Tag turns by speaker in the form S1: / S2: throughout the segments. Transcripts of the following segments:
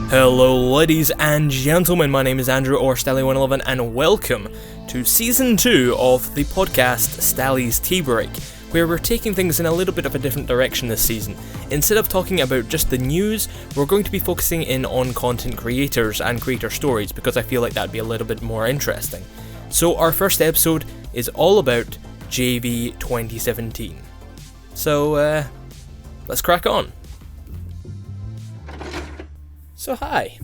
S1: Hello ladies and gentlemen, my name is Andrew or Stalli111 and welcome to Season 2 of the podcast Stalli's Teabreak, where we're taking things in a little bit of a different direction this season. Instead of talking about just the news, we're going to be focusing in on content creators and creator stories because I feel like that'd be a little bit more interesting. So our first episode is all about Jayvee 2017. So let's crack on. So hi,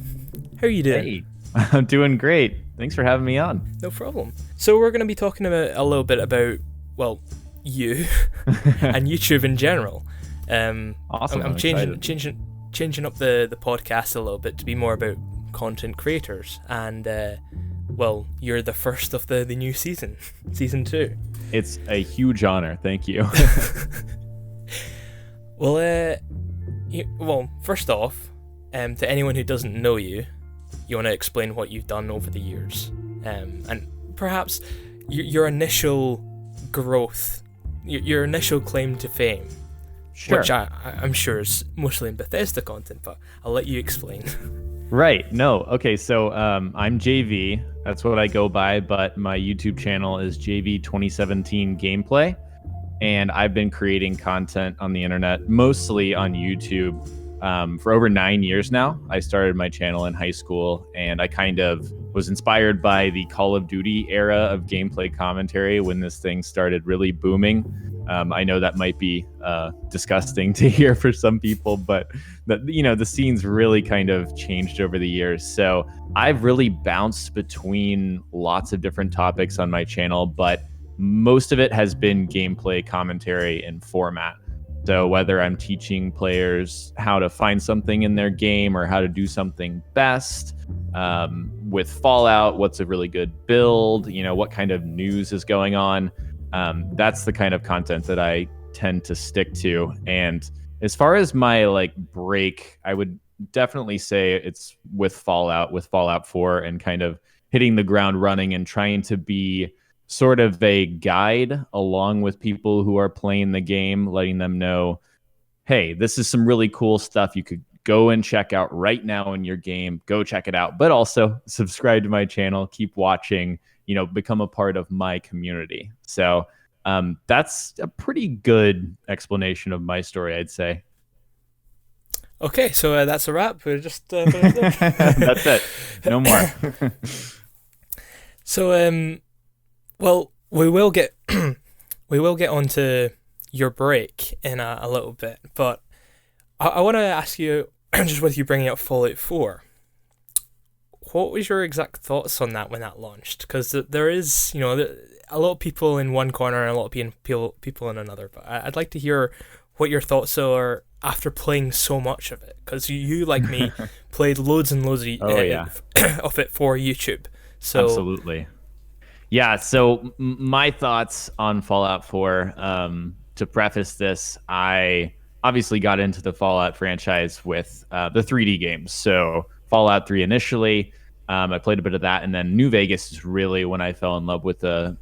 S1: how are you doing?
S2: Hey, I'm doing great. Thanks for having me on.
S1: No problem. So we're going to be talking about a little bit about, well, you and YouTube in general.
S2: Awesome.
S1: I'm changing up the podcast a little bit to be more about content creators, and well, you're the first of the new season, season 2.
S2: It's a huge honor. Thank you.
S1: Well, first off, to anyone who doesn't know you, you want to explain what you've done over the years, and perhaps your initial growth, your initial claim to fame,
S2: Sure.
S1: which I'm sure is mostly in Bethesda content, but I'll let you explain.
S2: Right. No. Okay. So I'm Jayvee. That's what I go by, but my YouTube channel is Jayvee 2017 Gameplay, and I've been creating content on the internet, mostly on YouTube, for over 9 years now. I started my channel in high school, and I kind of was inspired by the Call of Duty era of gameplay commentary when this thing started really booming. I know that might be disgusting to hear for some people, but the scene's really kind of changed over the years. So I've really bounced between lots of different topics on my channel, but most of it has been gameplay commentary and format. So whether I'm teaching players how to find something in their game or how to do something best, with Fallout, what's a really good build, what kind of news is going on, that's the kind of content that I tend to stick to. And as far as my break, I would definitely say it's with Fallout 4, and kind of hitting the ground running and trying to be sort of a guide along with people who are playing the game, letting them know, hey, this is some really cool stuff you could go and check out right now in your game. Go check it out. But also subscribe to my channel, keep watching, become a part of my community. So that's a pretty good explanation of my story, I'd say.
S1: Okay, so that's a wrap. We're just
S2: That's it. No more.
S1: So well, we will get onto your break in a little bit, but I want to ask you, just with you bringing up Fallout 4, what was your exact thoughts on that when that launched? Because there is, a lot of people in one corner and a lot of people in another, but I'd like to hear what your thoughts are after playing so much of it, because you, like me, played loads and loads of it for YouTube. So
S2: Absolutely. Yeah, so my thoughts on Fallout 4, to preface this, I obviously got into the Fallout franchise with the 3D games. So Fallout 3 initially, I played a bit of that, and then New Vegas is really when I fell in love with the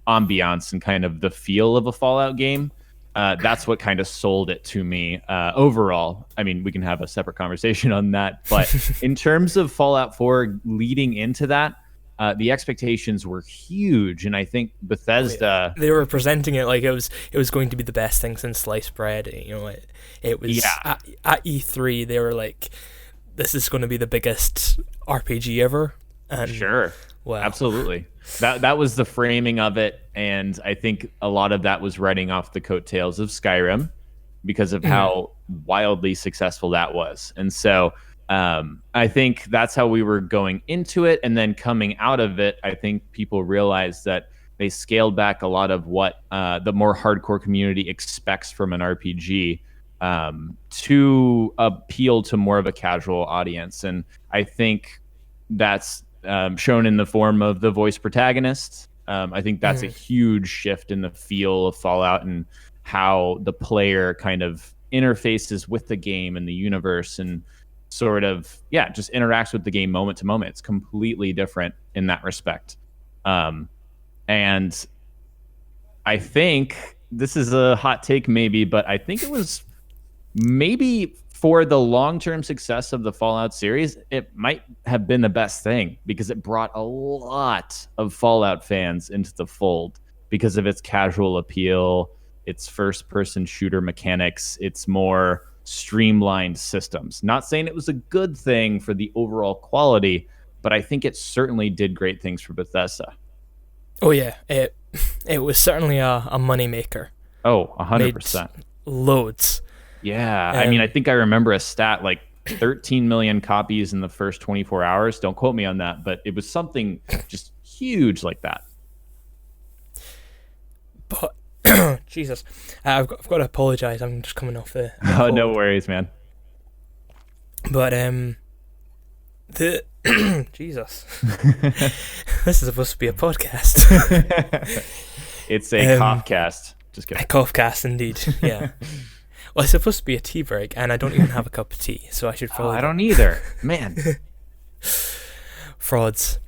S2: ambiance and kind of the feel of a Fallout game. That's what kind of sold it to me overall. I mean, we can have a separate conversation on that, but in terms of Fallout 4 leading into that, the expectations were huge, and I think Bethesda,
S1: they were presenting it like it was going to be the best thing since sliced bread. It was at E3. They were like, "This is going to be the biggest RPG ever." And
S2: sure,
S1: wow,
S2: absolutely. That was the framing of it, and I think a lot of that was riding off the coattails of Skyrim because of how wildly successful that was, and so. I think that's how we were going into it. And then coming out of it, I think people realized that they scaled back a lot of what the more hardcore community expects from an RPG to appeal to more of a casual audience. And I think that's shown in the form of the voice protagonist. I think that's a huge shift in the feel of Fallout and how the player kind of interfaces with the game and the universe, and sort of just interacts with the game moment to moment. It's completely different in that respect, and I think this is a hot take maybe, but I think it was maybe for the long-term success of the Fallout series, it might have been the best thing because it brought a lot of Fallout fans into the fold because of its casual appeal, its first-person shooter mechanics, its more streamlined systems. Not saying it was a good thing for the overall quality, but I think it certainly did great things for Bethesda.
S1: Oh yeah, it was certainly a moneymaker.
S2: Oh, 100%.
S1: Loads.
S2: Yeah, I mean, I think I remember a stat like 13 million copies in the first 24 hours. Don't quote me on that, but it was something just huge like that.
S1: But Jesus, I've got to apologize. I'm just coming off the
S2: Oh,
S1: cold.
S2: no worries, man.
S1: But the Jesus, this is supposed to be a podcast.
S2: It's a cough cast. Just kidding.
S1: A cough cast, indeed. Yeah. Well, it's supposed to be a tea break, and I don't even have a cup of tea, so I should probably.
S2: I don't either, man.
S1: Frauds.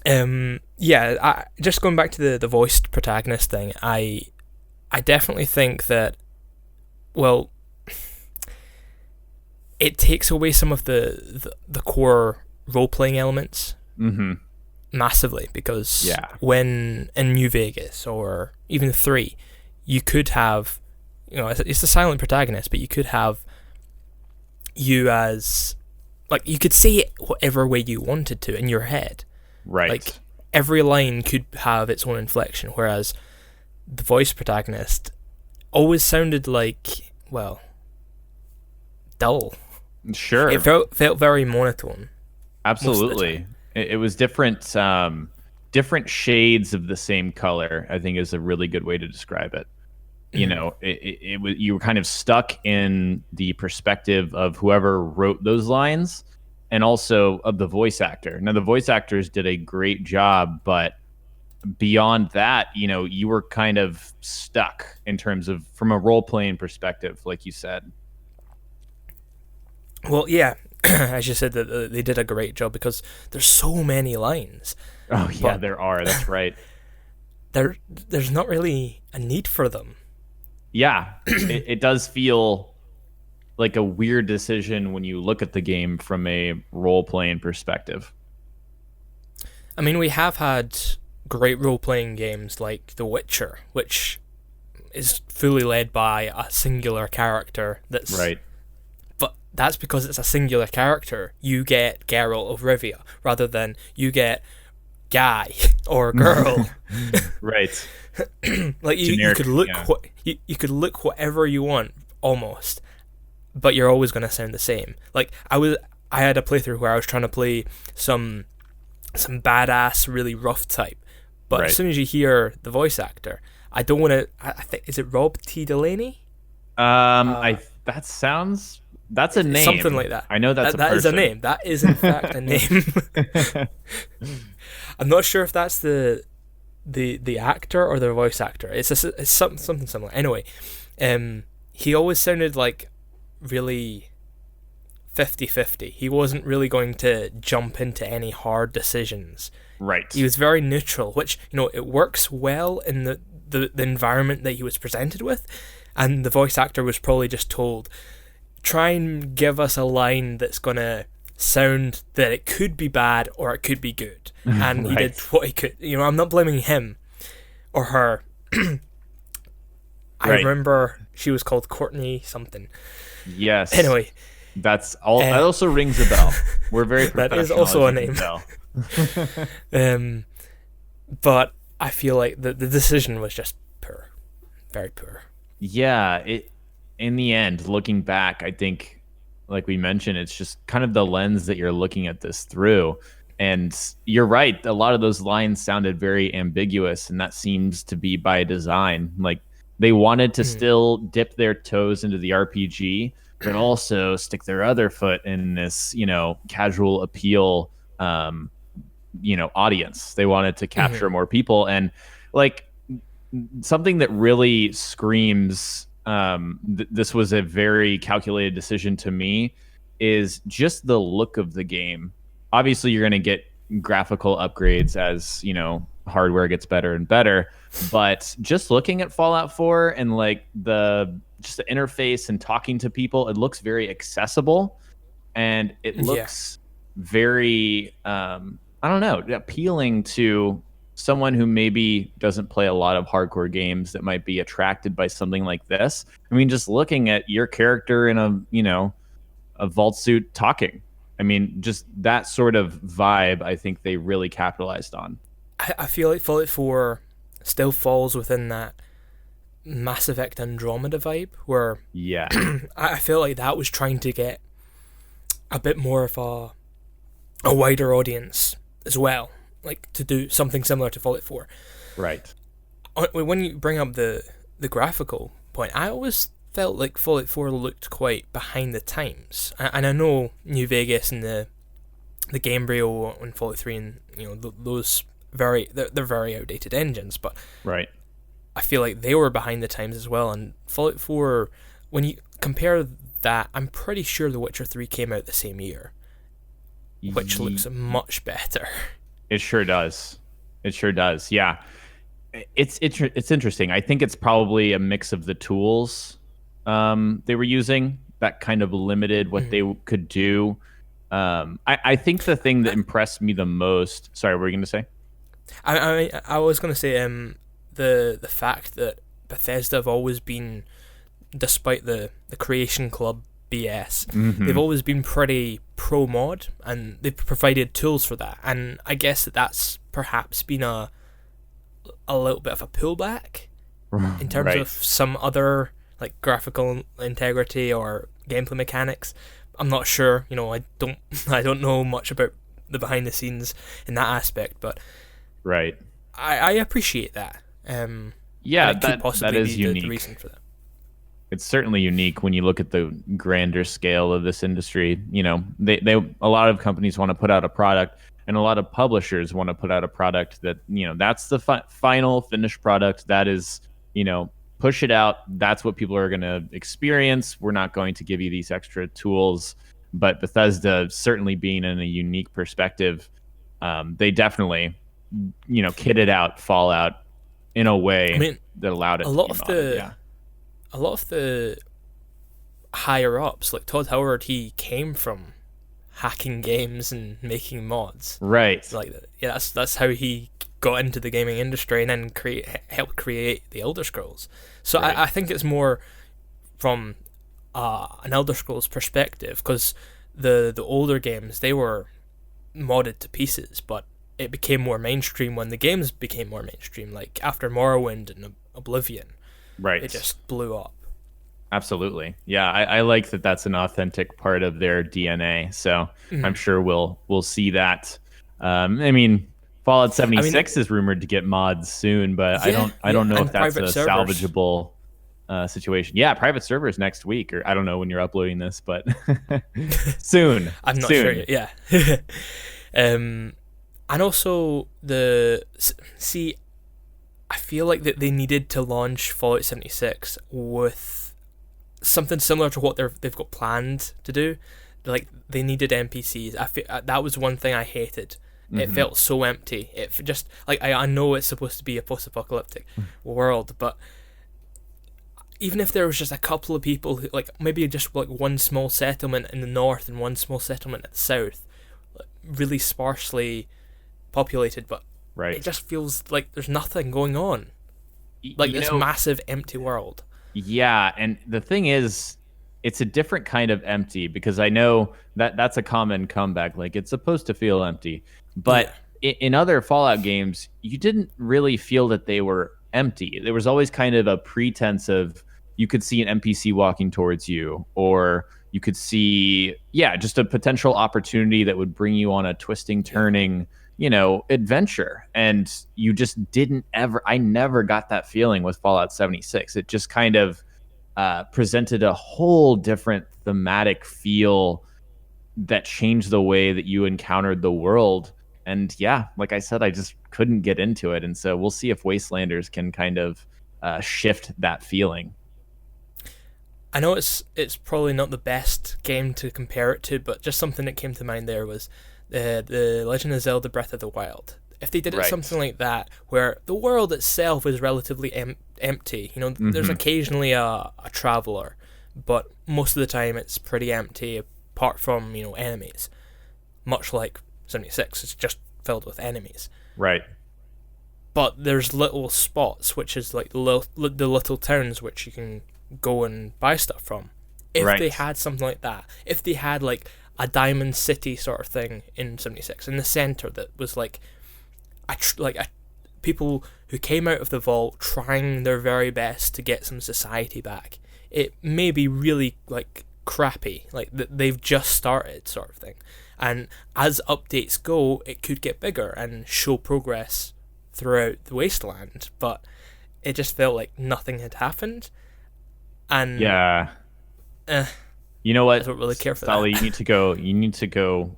S1: Yeah. Just going back to the voiced protagonist thing, I definitely think that, well, it takes away some of the core role-playing elements massively, because when in New Vegas or even 3, you could have, it's a silent protagonist, but you could have you as, like, you could say it whatever way you wanted to in your head.
S2: Right.
S1: Like, every line could have its own inflection, whereas the voice protagonist always sounded like, well, dull.
S2: Sure.
S1: It felt very monotone.
S2: Absolutely. It was different shades of the same color, I think is a really good way to describe it. You know, it was, you were kind of stuck in the perspective of whoever wrote those lines and also of the voice actor. Now, the voice actors did a great job, but beyond that, you were kind of stuck in terms of from a role-playing perspective, like you said.
S1: Well, yeah, as you said, that they did a great job because there's so many lines.
S2: Oh, yeah, there are. That's right.
S1: There's not really a need for them.
S2: Yeah, it does feel like a weird decision when you look at the game from a role-playing perspective.
S1: I mean, we have had great role-playing games like The Witcher, which is fully led by a singular character. That's
S2: right.
S1: But that's because it's a singular character. You get Geralt of Rivia rather than you get guy or girl. Right. Like you could look you could look whatever you want almost, but you're always going to sound the same. Like I had a playthrough where I was trying to play some badass really rough type, but as soon as you hear the voice actor, I don't want to. I think, is it Rob T. Delaney?
S2: That's a name.
S1: Something like that.
S2: I know that
S1: is a name. That is in fact a name. I'm not sure if that's the actor or the voice actor. It's something similar. Anyway, he always sounded like really 50-50. He wasn't really going to jump into any hard decisions.
S2: Right.
S1: He was very neutral, which, it works well in the environment that he was presented with, and the voice actor was probably just told, try and give us a line that's going to sound that it could be bad or it could be good. And he did what he could. I'm not blaming him or her. I remember she was called Courtney something.
S2: Yes.
S1: Anyway.
S2: That also rings a bell. We're very professional.
S1: That is also a name. But I feel like the decision was just poor. Very poor.
S2: Yeah, in the end, looking back, I think, like we mentioned, it's just kind of the lens that you're looking at this through. And you're right, a lot of those lines sounded very ambiguous, and that seems to be by design. Like, they wanted to still dip their toes into the RPG, but also stick their other foot in this, casual appeal, audience. They wanted to capture more people. And, like, something that really screams this was a very calculated decision to me is just the look of the game. Obviously, you're going to get graphical upgrades as hardware gets better and better. But just looking at Fallout 4 and like the interface and talking to people, it looks very accessible, and it
S1: Yeah.
S2: looks very I don't know, appealing to someone who maybe doesn't play a lot of hardcore games that might be attracted by something like this. I mean, just looking at your character in a vault suit talking. I mean, just that sort of vibe, I think they really capitalized on.
S1: I feel like Fallout 4 still falls within that Mass Effect Andromeda vibe, where
S2: Yeah.
S1: I feel like that was trying to get a bit more of a wider audience as well, like to do something similar to Fallout 4.
S2: Right.
S1: When you bring up the graphical point, I always felt like Fallout 4 looked quite behind the times, and I know New Vegas and the Gamebryo and Fallout 3 and those they're very outdated engines, but
S2: Right.
S1: I feel like they were behind the times as well. And Fallout 4, when you compare that, I'm pretty sure The Witcher 3 came out the same year, which looks much better.
S2: It sure does. It sure does. Yeah. It's interesting. I think it's probably a mix of the tools they were using that kind of limited what they could do. I think the thing that impressed me the most. Sorry, what were you going to say?
S1: I was going to say the fact that Bethesda have always been, despite the Creation Club BS, they've always been pretty pro mod, and they've provided tools for that. And I guess that's perhaps been a little bit of a pullback in terms of some other like graphical integrity or gameplay mechanics. I'm not sure. I don't know much about the behind the scenes in that aspect, but
S2: right.
S1: I appreciate that.
S2: Yeah,
S1: that could possibly
S2: that is
S1: be
S2: unique.
S1: the reason for that.
S2: It's certainly unique when you look at the grander scale of this industry. They a lot of companies want to put out a product, and a lot of publishers want to put out a product that that's the final finished product. That is, push it out. That's what people are going to experience. We're not going to give you these extra tools. But Bethesda, certainly being in a unique perspective, they definitely, kitted out Fallout in a way that allowed it to be modded.
S1: A lot of the higher ups, like Todd Howard, he came from hacking games and making mods.
S2: Right.
S1: Like, yeah, that's how he got into the gaming industry, and then helped create the Elder Scrolls. So
S2: Right.
S1: I think it's more from an Elder Scrolls perspective, because the older games, they were modded to pieces, but it became more mainstream when the games became more mainstream. Like after Morrowind and Oblivion,
S2: Right.
S1: it just blew up.
S2: Absolutely. Yeah, I like that that's an authentic part of their DNA. So I'm sure we'll see that. Fallout 76 is rumored to get mods soon, but I don't know if that's a salvageable situation. Yeah, private servers next week, or I don't know when you're uploading this, but soon.
S1: I'm not
S2: soon.
S1: sure yet. Yeah. And also I feel like that they needed to launch Fallout 76 with something similar to what they've got planned to do. Like, they needed NPCs. That was one thing I hated. It felt so empty. It just, like, I know it's supposed to be a post-apocalyptic world, but even if there was just a couple of people who, like, maybe just like one small settlement in the north and one small settlement in the south, like, really sparsely populated, but it just feels like there's nothing going on. Like this massive empty world.
S2: Yeah, and the thing is, it's a different kind of empty, because I know that that's a common comeback. Like, it's supposed to feel empty, but in other Fallout games, you didn't really feel that they were empty. There was always kind of a pretense of, you could see an NPC walking towards you, or you could see, just a potential opportunity that would bring you on a twisting, turning, adventure. And you just I never got that feeling with Fallout 76. It just kind of presented a whole different thematic feel that changed the way that you encountered the world. And like I said, I just couldn't get into it. And so we'll see if Wastelanders can kind of shift that feeling.
S1: I know it's probably not the best game to compare it to, but just something that came to mind there was the Legend of Zelda Breath of the Wild. if they did it
S2: Right.
S1: something like that, where the world itself is relatively empty. You know, there's occasionally a traveler, but most of the time it's pretty empty, apart from, you know, enemies. Much like 76, it's just filled with enemies.
S2: Right.
S1: But there's little spots, which is like the little towns which you can go and buy stuff from. If
S2: Right.
S1: they had something like that, if they had like a Diamond City sort of thing in 76 in the center that was like people who came out of the vault trying their very best to get some society back. It may be really like crappy, like they've just started sort of thing, and as updates go, it could get bigger and show progress throughout the wasteland. But it just felt like nothing had happened, and
S2: Yeah. You know what?
S1: I don't really care for
S2: Stalli,
S1: that.
S2: you need to go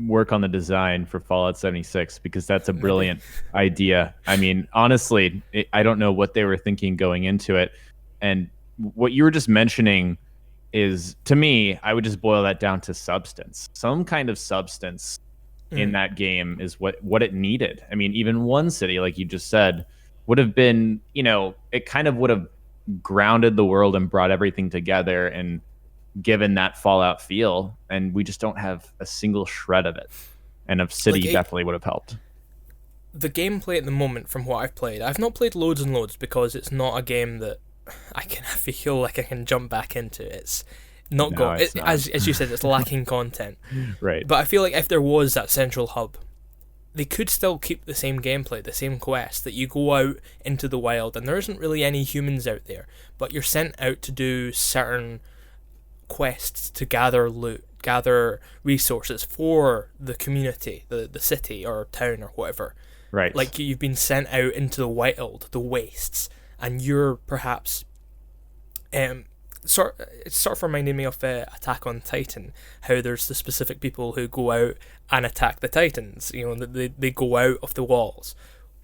S2: work on the design for Fallout 76 because that's a brilliant idea. I mean, honestly, I don't know what they were thinking going into it. And what you were just mentioning is, to me, I would just boil that down to substance. Some kind of substance in that game is what it needed. I mean, even one city, like you just said, would have been, you know, it kind of would have grounded the world and brought everything together and given that Fallout feel, and we just don't have a single shred of it. And a city
S1: Like,
S2: definitely would have helped.
S1: The gameplay at the moment, from what I've played, I've not played loads and loads because it's not a game that I feel like I can jump back into. It's not
S2: It's not.
S1: as you said, it's lacking content.
S2: Right.
S1: But I feel like if there was that central hub, they could still keep the same gameplay, the same quest, that you go out into the wild and there isn't really any humans out there, but you're sent out to do certain quests to gather loot, gather resources for the community, the city or town or whatever.
S2: Right.
S1: Like you've been sent out into the wild, the wastes, and you're perhaps it's sort of reminding me of Attack on Titan, how there's the specific people who go out and attack the Titans. You know, they go out of the walls.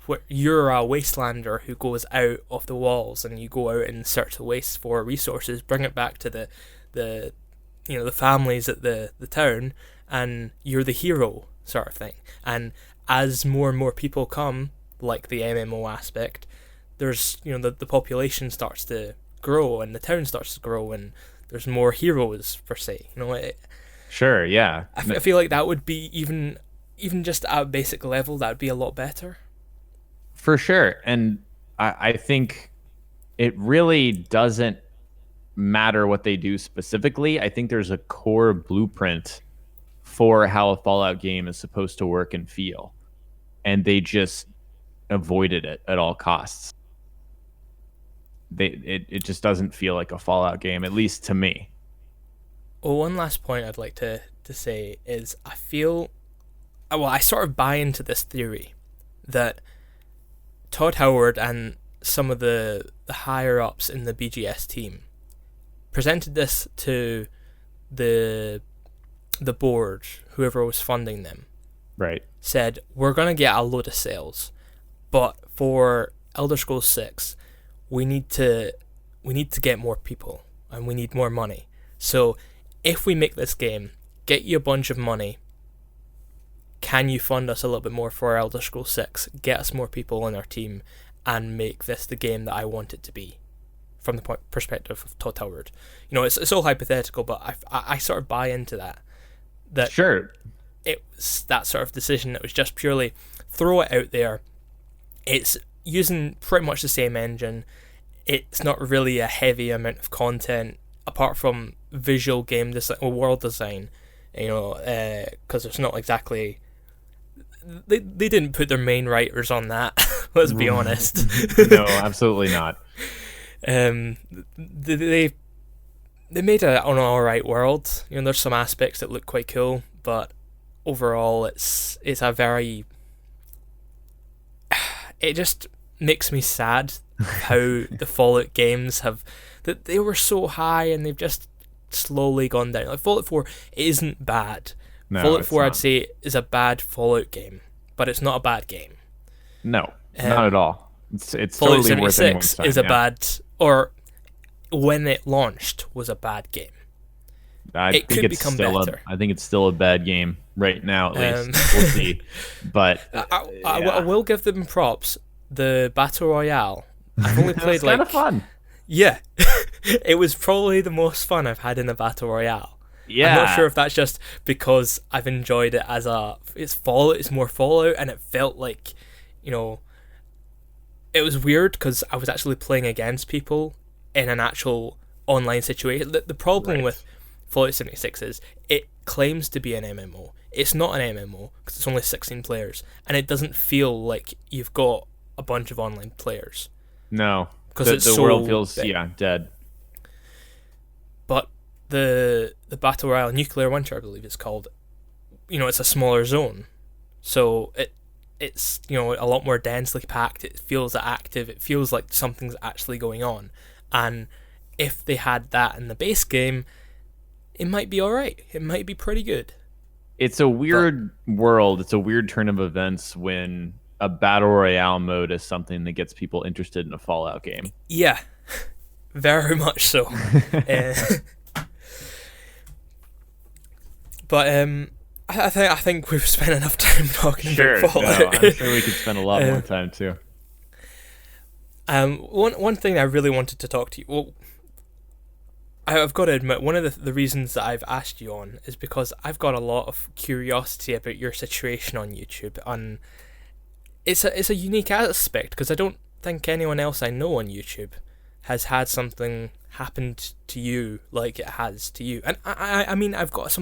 S1: Where you're a wastelander who goes out of the walls and you go out and search the wastes for resources, bring it back to the families at the town, and you're the hero sort of thing. And as more and more people come, like the MMO aspect, there's, you know, the population starts to grow and the town starts to grow and there's more heroes per se. You know,
S2: Sure, yeah.
S1: I feel like that would be even just at a basic level, that would be a lot better.
S2: For sure. And I think it really doesn't matter what they do specifically. I think there's a core blueprint for how a Fallout game is supposed to work and feel. And they just avoided it at all costs. It just doesn't feel like a Fallout game, at least to me.
S1: Well, one last point I'd like to say is I sort of buy into this theory that Todd Howard and some of the higher ups in the BGS team presented this to the board, whoever was funding them.
S2: Right.
S1: Said, we're going to get a load of sales, but for Elder Scrolls 6, we need to get more people and we need more money. So if we make this game, get you a bunch of money, can you fund us a little bit more for Elder Scrolls 6, get us more people on our team, and make this the game that I want it to be, from the perspective of Todd Howard. You know, it's all hypothetical, but I sort of buy into that. That
S2: sure.
S1: It was that sort of decision that was just purely throw it out there. It's using pretty much the same engine. It's not really a heavy amount of content, apart from visual game design or world design, you know, because it's not exactly... They didn't put their main writers on that, let's be honest.
S2: No, absolutely not.
S1: They made an alright world. You know, there's some aspects that look quite cool, but overall it's a very... It just makes me sad how the Fallout games that they were so high and they've just slowly gone down. Like Fallout 4 isn't bad.
S2: No,
S1: Fallout 4
S2: not.
S1: I'd say is a bad Fallout game, but it's not a bad game.
S2: No, not at all. It's
S1: Fallout
S2: totally worth anyone's
S1: 76
S2: time.
S1: is a bad, or when it launched was a bad game.
S2: I
S1: It
S2: think
S1: could
S2: it's
S1: become
S2: still
S1: better.
S2: I think it's still a bad game right now, at
S1: Um,
S2: least. We'll see. But
S1: I
S2: yeah,
S1: will give them props. The battle royale. I've only
S2: it was
S1: played
S2: kind of
S1: like
S2: fun.
S1: yeah, it was probably the most fun I've had in a battle royale. I'm not
S2: Yeah,
S1: sure if that's just because I've enjoyed it as it's more Fallout, and it felt like, you know, it was weird because I was actually playing against people in an actual online situation. The problem
S2: right.
S1: with Fallout 76 is it claims to be an MMO. It's not an MMO because it's only 16 players, and it doesn't feel like you've got a bunch of online players
S2: No,
S1: because
S2: the
S1: it's
S2: the world
S1: so
S2: feels
S1: big.
S2: dead.
S1: But the battle royale nuclear winter, I believe it's called. You know, it's a smaller zone, so it's a lot more densely packed. It feels active. It feels like something's actually going on, and if they had that in the base game, it might be all right. It might be pretty good.
S2: It's a
S1: But
S2: weird world. It's a weird turn of events when a battle royale mode is something that gets people interested in a Fallout game.
S1: yeah, very much so. Uh, but I think we've spent enough time talking
S2: Sure,
S1: about
S2: no,
S1: Fallout.
S2: I'm sure we could spend a lot more
S1: Uh,
S2: time too.
S1: one thing I really wanted to talk to you. Well, I've got to admit, one of the reasons that I've asked you on is because I've got a lot of curiosity about your situation on YouTube, and it's a unique aspect because I don't think anyone else I know on YouTube has had something happen to you like it has to you. And I mean, I've got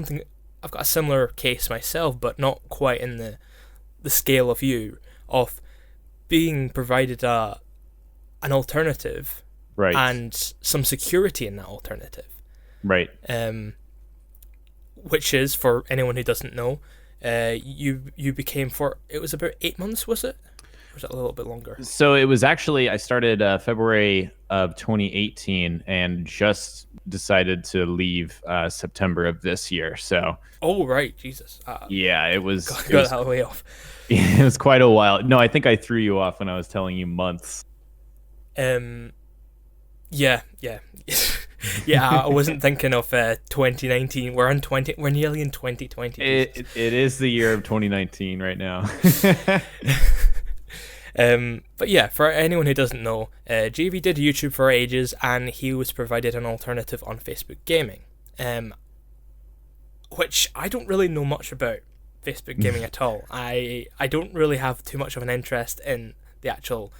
S1: a similar case myself, but not quite in the scale of you, of being provided an alternative
S2: Right,
S1: and some security in that alternative.
S2: right.
S1: Um, which is, for anyone who doesn't know, you became, for it was about 8 months, was it? Or was it a little bit longer?
S2: So it was actually I started February of 2018 and just decided to leave September of this year. So
S1: Oh right, Jesus,
S2: yeah, it was
S1: got,
S2: it
S1: got
S2: was
S1: that way off.
S2: it was quite a while. No, I think I threw you off when I was telling you months.
S1: Um, yeah, yeah, yeah. I wasn't thinking of 2019. We're nearly in 2020. Jesus.
S2: It is the year of 2019 right now.
S1: But yeah, for anyone who doesn't know, Jayvee did YouTube for ages, and he was provided an alternative on Facebook Gaming, which I don't really know much about Facebook Gaming at all. I don't really have too much of an interest in the actual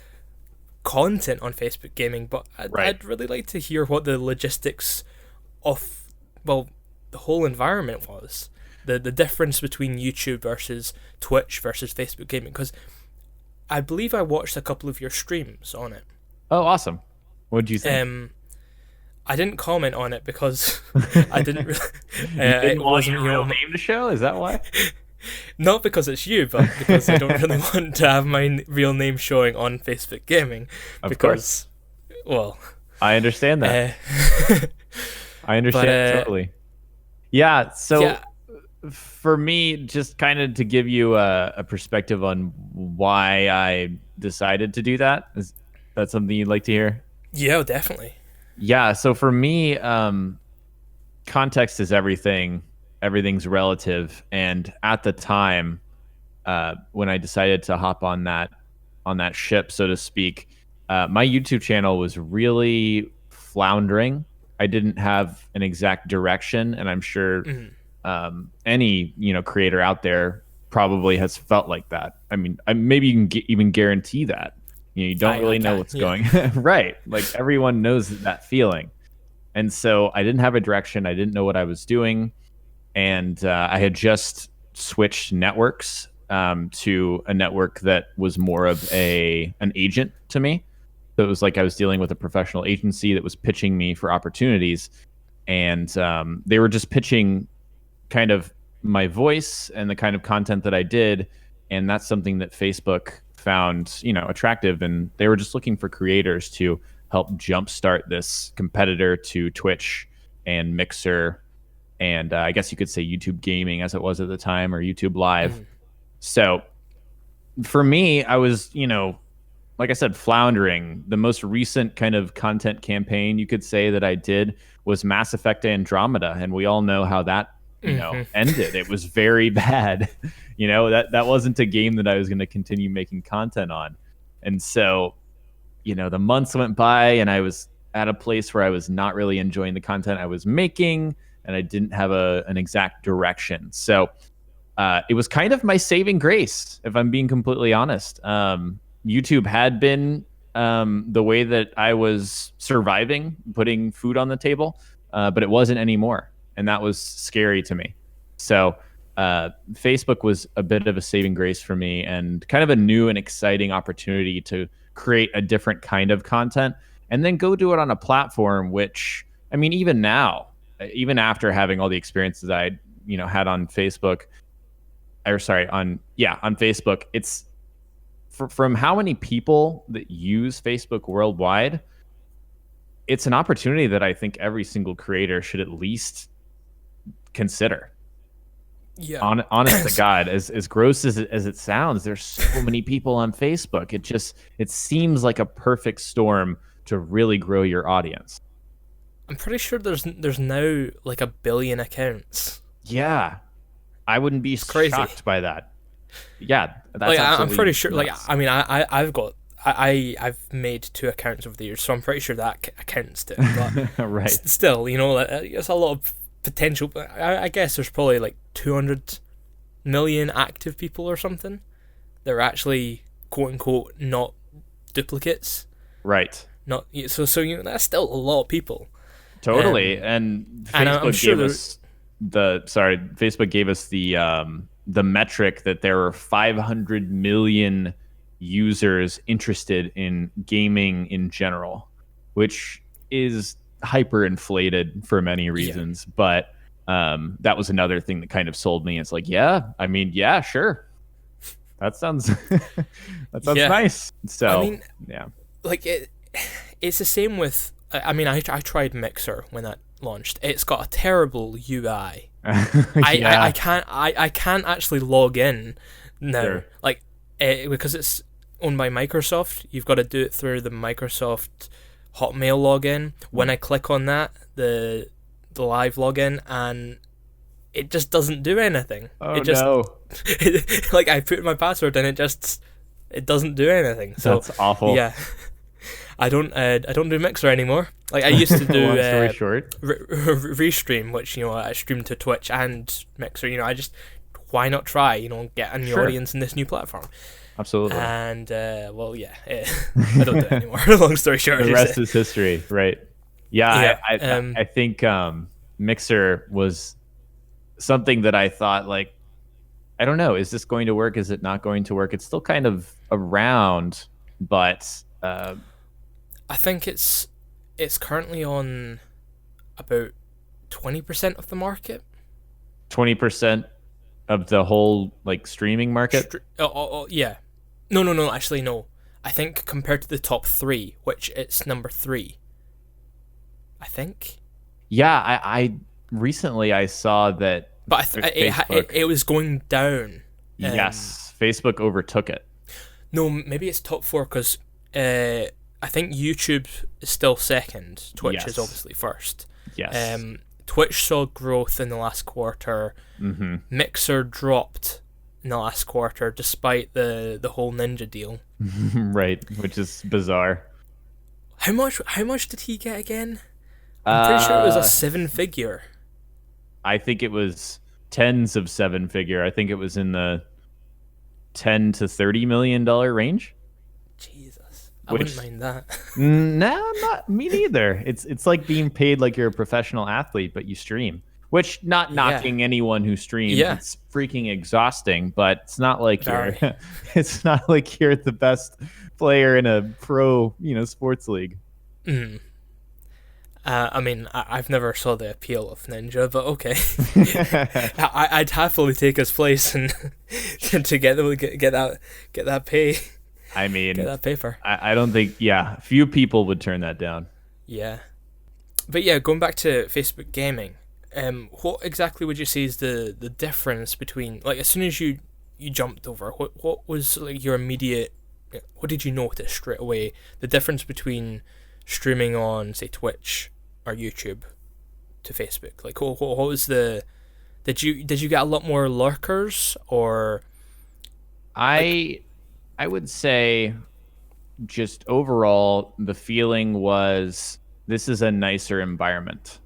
S1: content on Facebook Gaming, but
S2: Right.
S1: I'd really like to hear what the logistics of, well, the whole environment was. The difference between YouTube versus Twitch versus Facebook Gaming, because I believe I watched a couple of your streams on it.
S2: Oh, awesome. What did you think?
S1: I didn't comment on it because I didn't really.
S2: You didn't
S1: It
S2: want
S1: wasn't
S2: your real name to show? Is that why?
S1: not because it's you, but because I don't really want to have my real name showing on Facebook Gaming.
S2: Of course.
S1: Because, well,
S2: I understand that. I understand
S1: but
S2: totally. Yeah, so
S1: yeah,
S2: for me, just kind of to give you a perspective on why I decided to do that, is that something you'd like to hear?
S1: yeah, definitely.
S2: Yeah, so for me, context is everything. Everything's relative, and at the time, when I decided to hop on that ship, so to speak, my YouTube channel was really floundering. I didn't have an exact direction, and I'm sure
S1: Mhm.
S2: any creator out there probably has felt like that. I mean, maybe you can even guarantee that you don't
S1: I
S2: really know
S1: can,
S2: what's
S1: yeah.
S2: going right. Like everyone knows that feeling, and so I didn't have a direction. I didn't know what I was doing, and I had just switched networks to a network that was more of an agent to me. So it was like I was dealing with a professional agency that was pitching me for opportunities, and they were just pitching kind of my voice and the kind of content that I did, and that's something that Facebook found attractive, and they were just looking for creators to help jumpstart this competitor to Twitch and Mixer, and I guess you could say YouTube Gaming as it was at the time, or YouTube Live.
S1: Mhm.
S2: So for me, I was like I said, floundering. The most recent kind of content campaign you could say that I did was Mass Effect Andromeda, and we all know how that, ended. It was very bad. That wasn't a game that I was going to continue making content on. And so, the months went by and I was at a place where I was not really enjoying the content I was making, and I didn't have an exact direction. So it was kind of my saving grace, if I'm being completely honest. YouTube had been the way that I was surviving, putting food on the table, but it wasn't anymore. And that was scary to me. So Facebook was a bit of a saving grace for me, and kind of a new and exciting opportunity to create a different kind of content and then go do it on a platform, which, I mean, even now, even after having all the experiences I had on Facebook, on Facebook, it's from how many people that use Facebook worldwide, it's an opportunity that I think every single creator should at least consider.
S1: Yeah.
S2: Honest to God, as gross as it sounds, there's so many people on Facebook. It seems like a perfect storm to really grow your audience.
S1: I'm pretty sure there's now like 1 billion accounts.
S2: Yeah, I wouldn't be shocked by that. Yeah, that's
S1: I'm pretty sure.
S2: nuts.
S1: I mean, I've made 2 accounts over the years, so I'm pretty sure that accounts to it. But
S2: right.
S1: Still, it's a lot of potential. I guess there's probably like 200 million active people or something that are actually quote unquote not duplicates.
S2: Right.
S1: Not so that's still a lot of people.
S2: Totally. And Facebook Facebook gave us the metric that there are 500 million users interested in gaming in general, which is hyperinflated for many reasons. But that was another thing that kind of sold me. It's like, yeah, sure. That sounds nice. So,
S1: I mean,
S2: yeah.
S1: Like it's the same with. I mean, I tried Mixer when that launched. It's got a terrible UI. I can't actually log in now. Sure. Like because it's owned by Microsoft, you've got to do it through the Microsoft Hotmail login. When I click on that, the live login, and it just doesn't do anything.
S2: Oh, no.
S1: Like I put in my password and it doesn't do anything. So
S2: that's awful.
S1: Yeah. I don't do Mixer anymore. Like I used to do
S2: long story short,
S1: Restream, which I streamed to Twitch and Mixer. Why not try? Get a new audience in this new platform.
S2: Absolutely.
S1: And I don't do it anymore. Long story short,
S2: the rest is history, right? Yeah. I think Mixer was something that I thought, like, I don't know, is this going to work? Is it not going to work? It's still kind of around, but
S1: I think it's currently on about 20% of the market.
S2: 20% of the whole streaming market?
S1: Yeah. No. Actually, no. I think compared to the top 3, which it's number 3. I think.
S2: Yeah, I recently I saw that.
S1: But it was going down.
S2: Yes, Facebook overtook it.
S1: No, maybe it's top 4 because I think YouTube is still second. Twitch is obviously first.
S2: Yes.
S1: Twitch saw growth in the last quarter.
S2: Mm-hmm.
S1: Mixer dropped in the last quarter despite the whole Ninja deal.
S2: Right, which is bizarre.
S1: How much did he get again? I'm pretty sure it was a 7-figure.
S2: I think it was tens of 7-figure. I think it was in the $10 to $30 million range.
S1: Jesus, I wouldn't mind that.
S2: No, not me neither. It's like being paid like you're a professional athlete, but you stream. Which, not knocking anyone who streams, it's freaking exhausting. But it's not like it's not like you're the best player in a pro, sports league.
S1: Mm. I mean, I've never saw the appeal of Ninja, but okay. I'd happily take his place and to get that pay.
S2: I mean,
S1: get that paper.
S2: I don't think, few people would turn that down.
S1: Yeah. But yeah, going back to Facebook gaming, what exactly would you say is the difference between, like, as soon as you jumped over, what was like your immediate what did you notice straight away? The difference between streaming on, say, Twitch or YouTube to Facebook? Like, what was the? Did you get a lot more lurkers, or?
S2: I would say, just overall, the feeling was this is a nicer environment.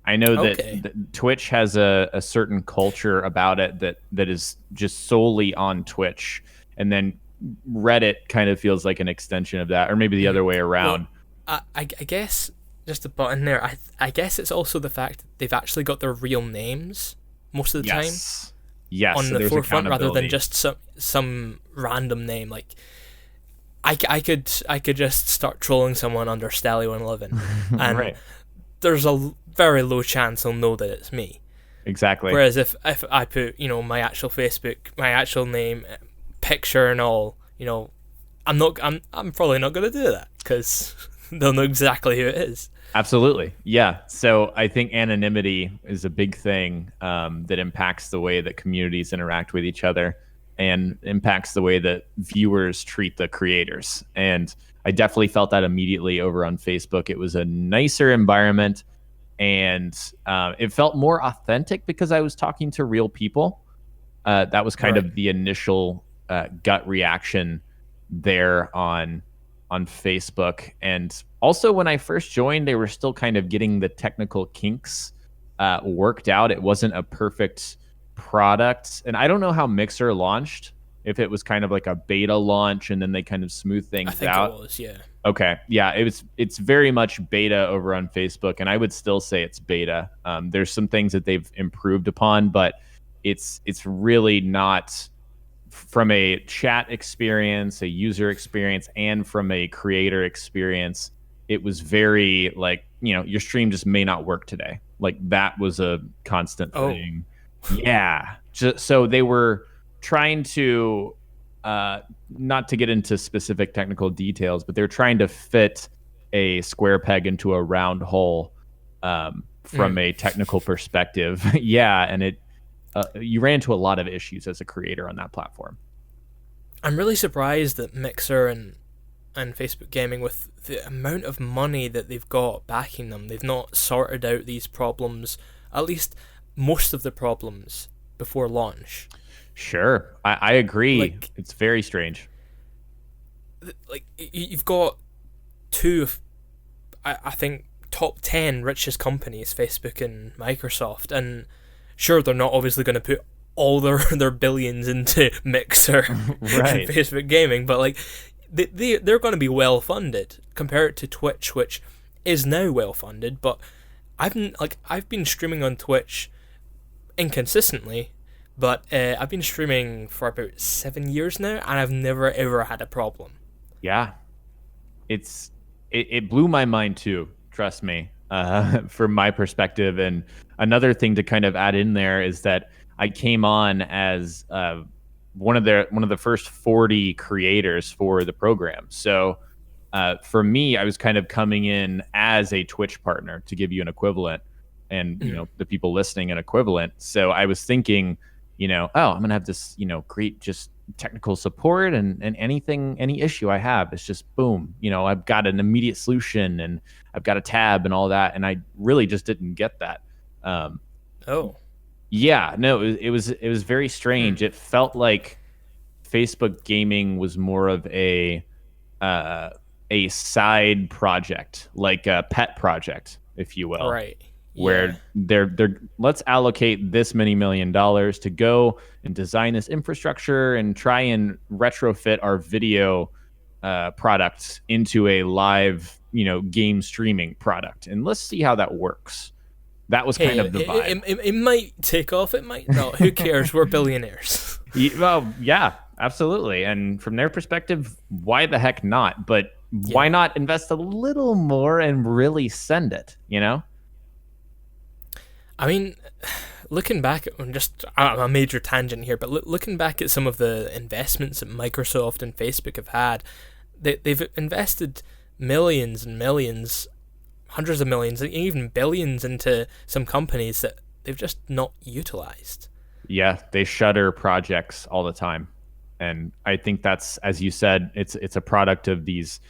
S2: I know that Twitch has a certain culture about it that is just solely on Twitch, and then Reddit kind of feels like an extension of that, or maybe the other way around.
S1: Well, I guess, just to butt in there, I guess it's also the fact that they've actually got their real names most of the time.
S2: Yes,
S1: on
S2: so
S1: the forefront rather than just some random name. Like I could just start trolling someone under Stalli111, and
S2: right.
S1: There's a very low chance they'll know that it's me.
S2: Exactly.
S1: Whereas if I put, my actual Facebook, my actual name, picture and all, I'm probably not going to do that because they'll know exactly who it is.
S2: Absolutely. Yeah. So I think anonymity is a big thing that impacts the way that communities interact with each other and impacts the way that viewers treat the creators. And I definitely felt that immediately over on Facebook. It was a nicer environment, and it felt more authentic because I was talking to real people. That was kind of the initial gut reaction there on Facebook. And also, when I first joined, they were still kind of getting the technical kinks worked out. It wasn't a perfect product, and I don't know how Mixer launched, if it was kind of like a beta launch and then they kind of smooth things out.
S1: I think it was, yeah.
S2: Okay, yeah, it's very much beta over on Facebook, and I would still say it's beta. There's some things that they've improved upon, but it's really not, from a chat experience, a user experience, and from a creator experience. It was very like, your stream just may not work today. Like, that was a constant thing. Yeah. So they were trying to, not to get into specific technical details, but they're trying to fit a square peg into a round hole from a technical perspective. Yeah. And you ran into a lot of issues as a creator on that platform.
S1: I'm really surprised that Mixer and Facebook Gaming, with the amount of money that they've got backing them, they've not sorted out these problems, at least most of the problems, before launch.
S2: Sure, I agree. Like, it's very strange.
S1: Like, you've got two of, I think, top 10 richest companies, Facebook and Microsoft, and sure, they're not obviously going to put all their billions into Mixer and Facebook Gaming, but like, they're going to be well funded compared to Twitch, which is now well funded. But I've been streaming on Twitch inconsistently, but I've been streaming for about 7 years now, and I've never ever had a problem.
S2: Yeah, it blew my mind too. Trust me, from my perspective. And another thing to kind of add in there is that I came on as one of the first 40 creators for the program. So for me, I was kind of coming in as a Twitch partner, to give you an equivalent, and the people listening an equivalent. So I was thinking, I'm gonna have this, great just technical support, and any issue I have, it's just boom, I've got an immediate solution, and I've got a tab and all that. And I really just didn't get that. Yeah, no, it was very strange. It felt like Facebook Gaming was more of a side project, like a pet project, if you will.
S1: Right.
S2: Where they're let's allocate this many $1 million to go and design this infrastructure and try and retrofit our video product into a live, game streaming product, and let's see how that works. That was kind of the vibe.
S1: It might take off, it might not. Who cares? We're billionaires.
S2: Well, yeah, absolutely. And from their perspective, why the heck not? But why not invest a little more and really send it,
S1: I mean, looking back at a major tangent here, but looking back at some of the investments that Microsoft and Facebook have had, they've invested millions and millions, hundreds of millions, and even billions into some companies that they've just not utilized.
S2: Yeah, they shutter projects all the time. And I think that's, as you said, it's a product of these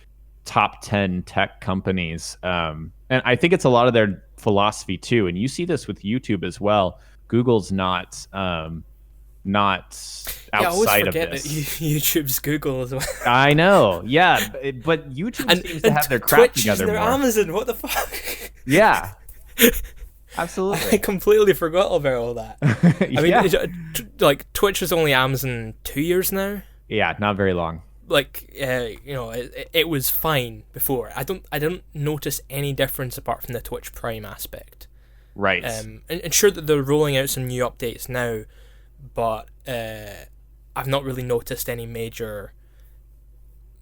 S2: top 10 tech companies. And I think it's a lot of their philosophy too. And you see this with YouTube as well. Google's not
S1: Yeah, I always
S2: outside of
S1: forget that
S2: this.
S1: YouTube's Google as well.
S2: I know. Yeah. But YouTube seems to have their crap
S1: Twitch
S2: together
S1: is their
S2: more.
S1: Amazon. What the fuck?
S2: Yeah.
S1: I
S2: Absolutely.
S1: completely forgot about all that. I mean,
S2: Yeah.
S1: like Twitch was only Amazon 2 years now.
S2: Yeah, not very long.
S1: Like, it was fine before. I don't notice any difference apart from the Twitch Prime aspect.
S2: Right.
S1: And sure that they're rolling out some new updates now, but I've not really noticed any major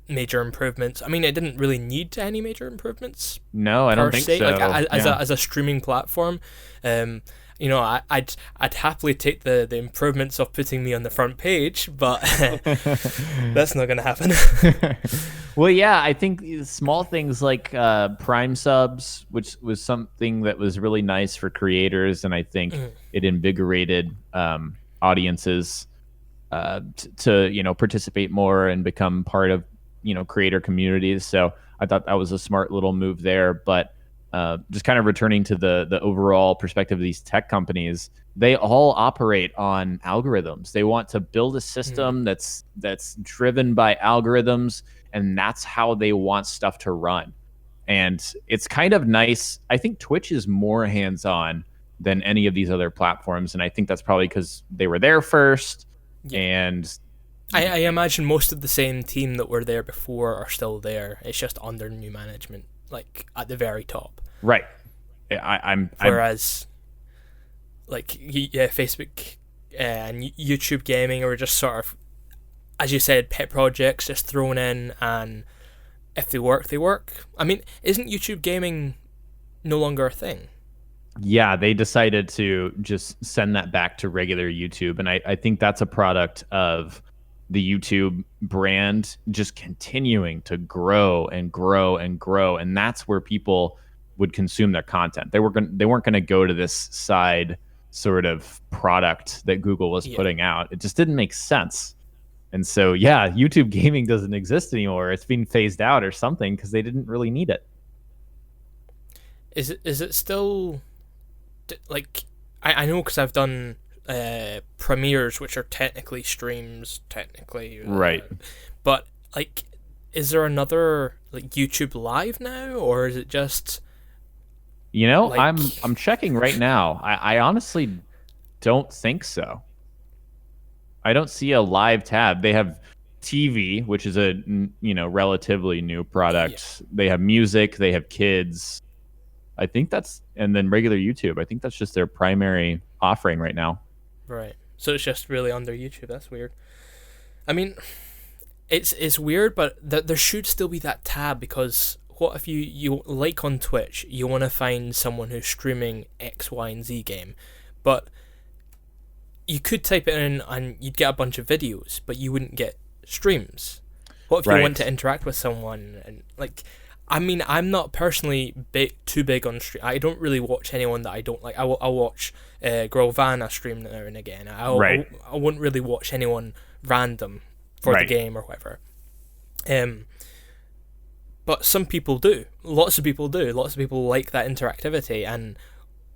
S1: improvements. I mean, it didn't really need any major improvements.
S2: No, I don't think so.
S1: Like
S2: Yeah.
S1: as a streaming platform, I'd happily take the improvements of putting me on the front page, but that's not gonna happen.
S2: Well, yeah, I think small things like Prime subs, which was something that was really nice for creators, and I think it invigorated audiences to participate more and become part of creator communities. So I thought that was a smart little move there. But just kind of returning to the overall perspective of these tech companies, they all operate on algorithms. They want to build a system that's driven by algorithms, and that's how they want stuff to run. And it's kind of nice. I think Twitch is more hands-on than any of these other platforms, and I think that's probably because they were there first.
S1: Yeah.
S2: And
S1: I imagine most of the same team that were there before are still there. It's just under new management, like at the very top.
S2: right, I'm
S1: Whereas, like, Facebook and YouTube gaming are just sort of, as you said, pet projects just thrown in, and if they work, they work. I mean, isn't YouTube gaming no longer a thing?
S2: Yeah, they decided to just send that back to regular YouTube. And I think that's a product of the YouTube brand just continuing to grow and grow and grow. And that's where people would consume their content. They weren't going to go to this side sort of product that Google was putting out. It just didn't make sense. And so, yeah, YouTube gaming doesn't exist anymore. It's being phased out or something because they didn't really need it.
S1: Is it still... like, I know because I've done premieres, which are technically streams,
S2: Right.
S1: But like, is there another like YouTube Live now, or is it just? Like...
S2: I'm checking right now. I honestly don't think so. I don't see a live tab. They have TV, which is a relatively new product. Yeah. They have music. They have kids. I think and then regular YouTube. I think that's just their primary offering right now.
S1: Right. So it's just really under YouTube. That's weird. I mean, it's weird, but there should still be that tab, because what if you like on Twitch, you want to find someone who's streaming X, Y, and Z game, but you could type it in and you'd get a bunch of videos, but you wouldn't get streams. What if you want to interact with someone and like... I mean, I'm not personally too big on stream. I don't really watch anyone that I don't like. I'll watch Grovana stream now and again. I wouldn't really watch anyone random for the game or whatever. But some people do. Lots of people do. Lots of people like that interactivity and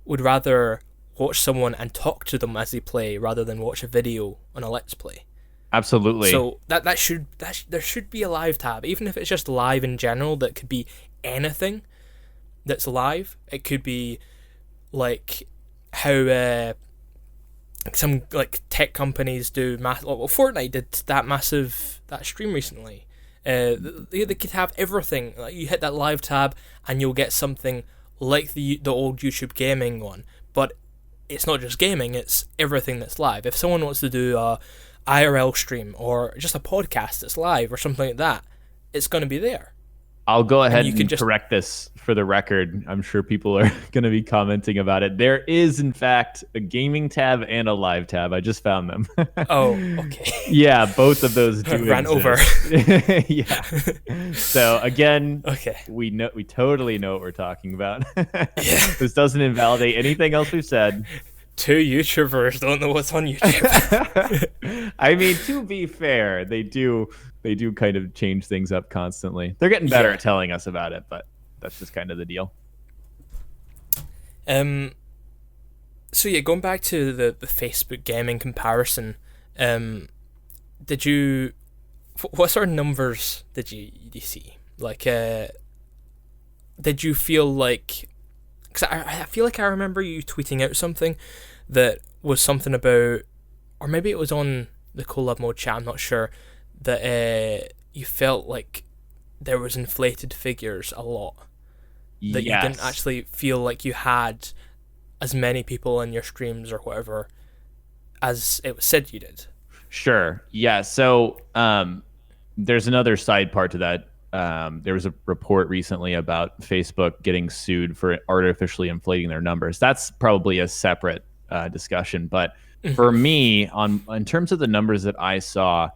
S1: would rather watch someone and talk to them as they play rather than watch a video on a Let's Play.
S2: Absolutely.
S1: So there should be a live tab, even if it's just live in general. That could be anything that's live. It could be like how some like tech companies do. Fortnite did that stream recently. They could have everything. Like, you hit that live tab and you'll get something like the old YouTube gaming one, but it's not just gaming. It's everything that's live. If someone wants to do a IRL stream or just a podcast that's live or something like that, it's going to be there.
S2: I'll go ahead and correct this for the record. I'm sure people are going to be commenting about it. There is, in fact, a gaming tab and a live tab. I just found them.
S1: Oh, okay.
S2: Yeah, both of those do
S1: ran over.
S2: Yeah. So again,
S1: okay,
S2: we totally know what we're talking about.
S1: Yeah.
S2: This doesn't invalidate anything else we've said.
S1: two YouTubers don't know what's on YouTube.
S2: I mean, to be fair, they do kind of change things up constantly. They're getting better at telling us about it, but that's just kind of the deal.
S1: So yeah, going back to the Facebook gaming comparison, did you, what sort of numbers did you see? Like, did you feel like, because I feel like I remember you tweeting out something that was something about, or maybe it was on the collab mode chat, I'm not sure, that you felt like there was inflated figures a lot. That you didn't actually feel like you had as many people in your streams or whatever as it was said you did.
S2: Sure. Yeah. So there's another side part to that. There was a report recently about Facebook getting sued for artificially inflating their numbers. That's probably a separate discussion. But for me, in terms of the numbers that I saw,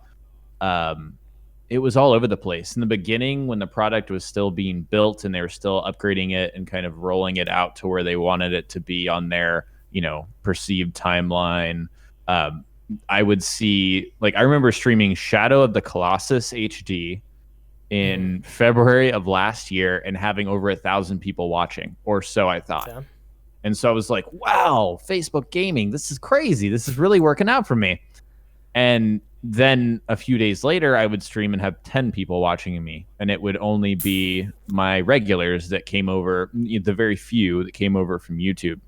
S2: it was all over the place. In the beginning, when the product was still being built and they were still upgrading it and kind of rolling it out to where they wanted it to be on their, perceived timeline, I would see, like, I remember streaming Shadow of the Colossus HD in February of last year and having over 1,000 people watching, or so I thought. Yeah. And so I was like, wow, Facebook gaming, this is crazy. This is really working out for me. And then a few days later, I would stream and have 10 people watching me. And it would only be my regulars that came over, the very few that came over from YouTube.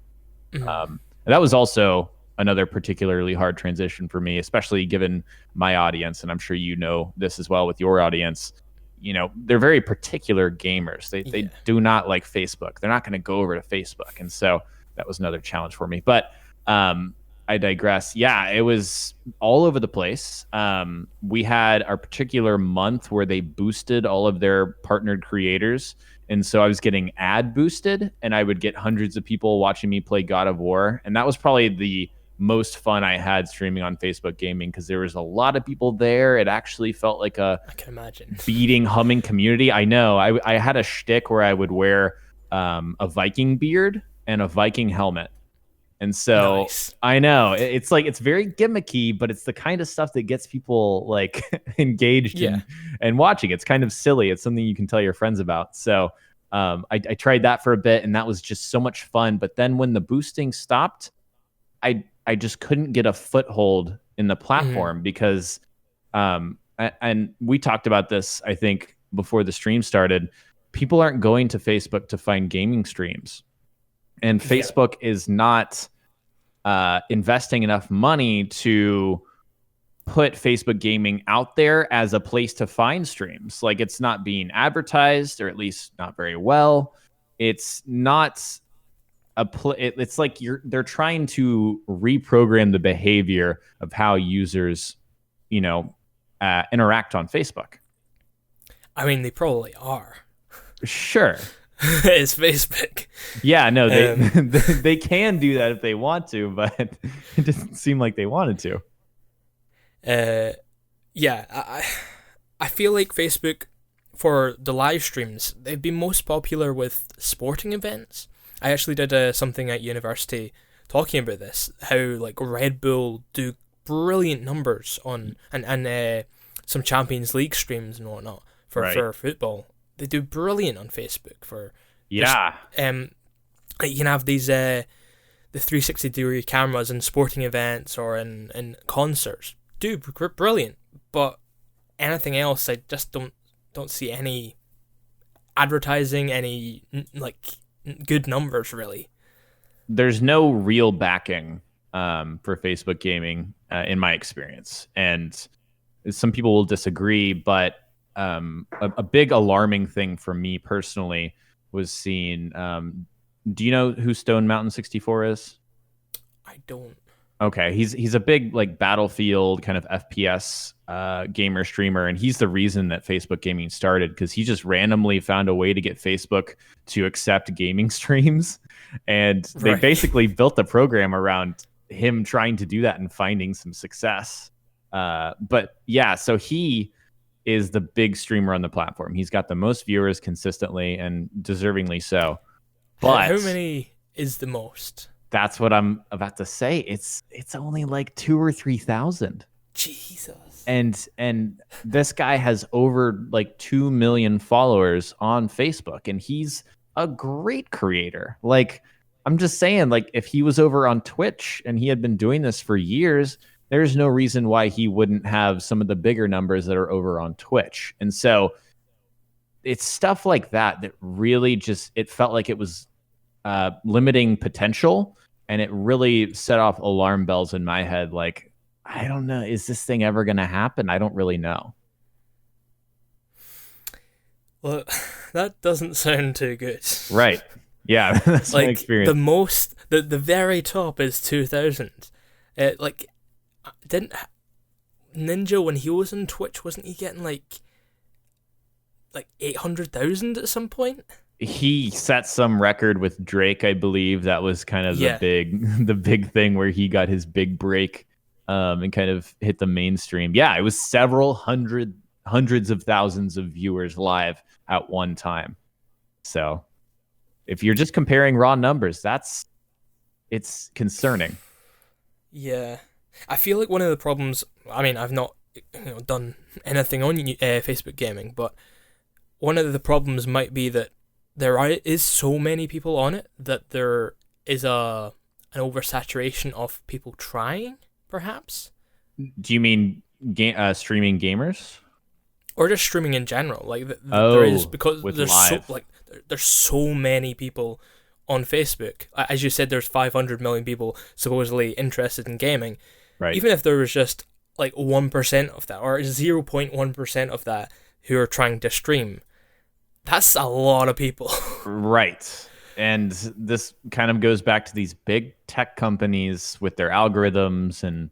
S2: And that was also another particularly hard transition for me, especially given my audience. And I'm sure you know this as well with your audience. They're very particular gamers. They do not like Facebook. They're not going to go over to Facebook. And so that was another challenge for me. But I digress. Yeah, it was all over the place. We had our particular month where they boosted all of their partnered creators. And so I was getting ad boosted and I would get hundreds of people watching me play God of War. And that was probably the most fun I had streaming on Facebook gaming because there was a lot of people there. It actually felt like I
S1: can imagine,
S2: beating, humming community. I know. I had a shtick where I would wear a Viking beard and a Viking helmet. And so nice. I know it's very gimmicky, but it's the kind of stuff that gets people like engaged and watching. It's kind of silly. It's something you can tell your friends about. So I tried that for a bit and that was just so much fun. But then when the boosting stopped, I just couldn't get a foothold in the platform because, and we talked about this, I think, before the stream started, people aren't going to Facebook to find gaming streams. And Facebook is not investing enough money to put Facebook gaming out there as a place to find streams. Like, it's not being advertised, or at least not very well. It's not it's like they're trying to reprogram the behavior of how users, interact on Facebook.
S1: I mean, they probably are.
S2: Sure.
S1: It's Facebook.
S2: Yeah, no, they can do that if they want to, but it doesn't seem like they wanted
S1: to. I feel like Facebook, for the live streams, they've been most popular with sporting events. I actually did something at university talking about this, how like Red Bull do brilliant numbers on and some Champions League streams and whatnot for football. They do brilliant on Facebook for you can have these the 360-degree cameras in sporting events or in concerts. Do brilliant, but anything else, I just don't see any advertising, any like good numbers really.
S2: There's no real backing for Facebook gaming in my experience, and some people will disagree, but a big alarming thing for me personally was seeing. Do you know who Stone Mountain 64 is?
S1: I don't.
S2: Okay, he's a big like Battlefield kind of FPS gamer streamer, and he's the reason that Facebook gaming started because he just randomly found a way to get Facebook to accept gaming streams, and they basically built the program around him trying to do that and finding some success. But yeah, so he is the big streamer on the platform. He's got the most viewers consistently and deservingly so. But
S1: how many is the most?
S2: That's what I'm about to say. It's only like 2 or 3,000.
S1: Jesus.
S2: And this guy has over like 2 million followers on Facebook, and he's a great creator. Like, I'm just saying, like, if he was over on Twitch and he had been doing this for years, there's no reason why he wouldn't have some of the bigger numbers that are over on Twitch. And so it's stuff like that that really just, it felt like it was limiting potential, and it really set off alarm bells in my head. Like, I don't know, is this thing ever going to happen? I don't really know.
S1: Well, that doesn't sound too good.
S2: Right. Yeah, that's
S1: like
S2: my experience.
S1: the very top is 2,000. Like, didn't Ninja, when he was on Twitch, wasn't he getting like 800,000 at some point?
S2: He set some record with Drake, I believe. That was kind of the big thing where he got his big break, and kind of hit the mainstream. Yeah, it was several hundreds of thousands of viewers live at one time. So if you're just comparing raw numbers, it's concerning.
S1: Yeah. I feel like one of the problems, I mean, I've not done anything on Facebook gaming, but one of the problems might be that there is so many people on it that there is an oversaturation of people trying, perhaps.
S2: Do you mean streaming gamers?
S1: Or just streaming in general? Like, there is, because there's
S2: live.
S1: there's so many people on Facebook. As you said, there's 500 million people supposedly interested in gaming.
S2: Right.
S1: Even if there was just like 1% of that, or 0.1% of that who are trying to stream, that's a lot of people.
S2: Right. And this kind of goes back to these big tech companies with their algorithms and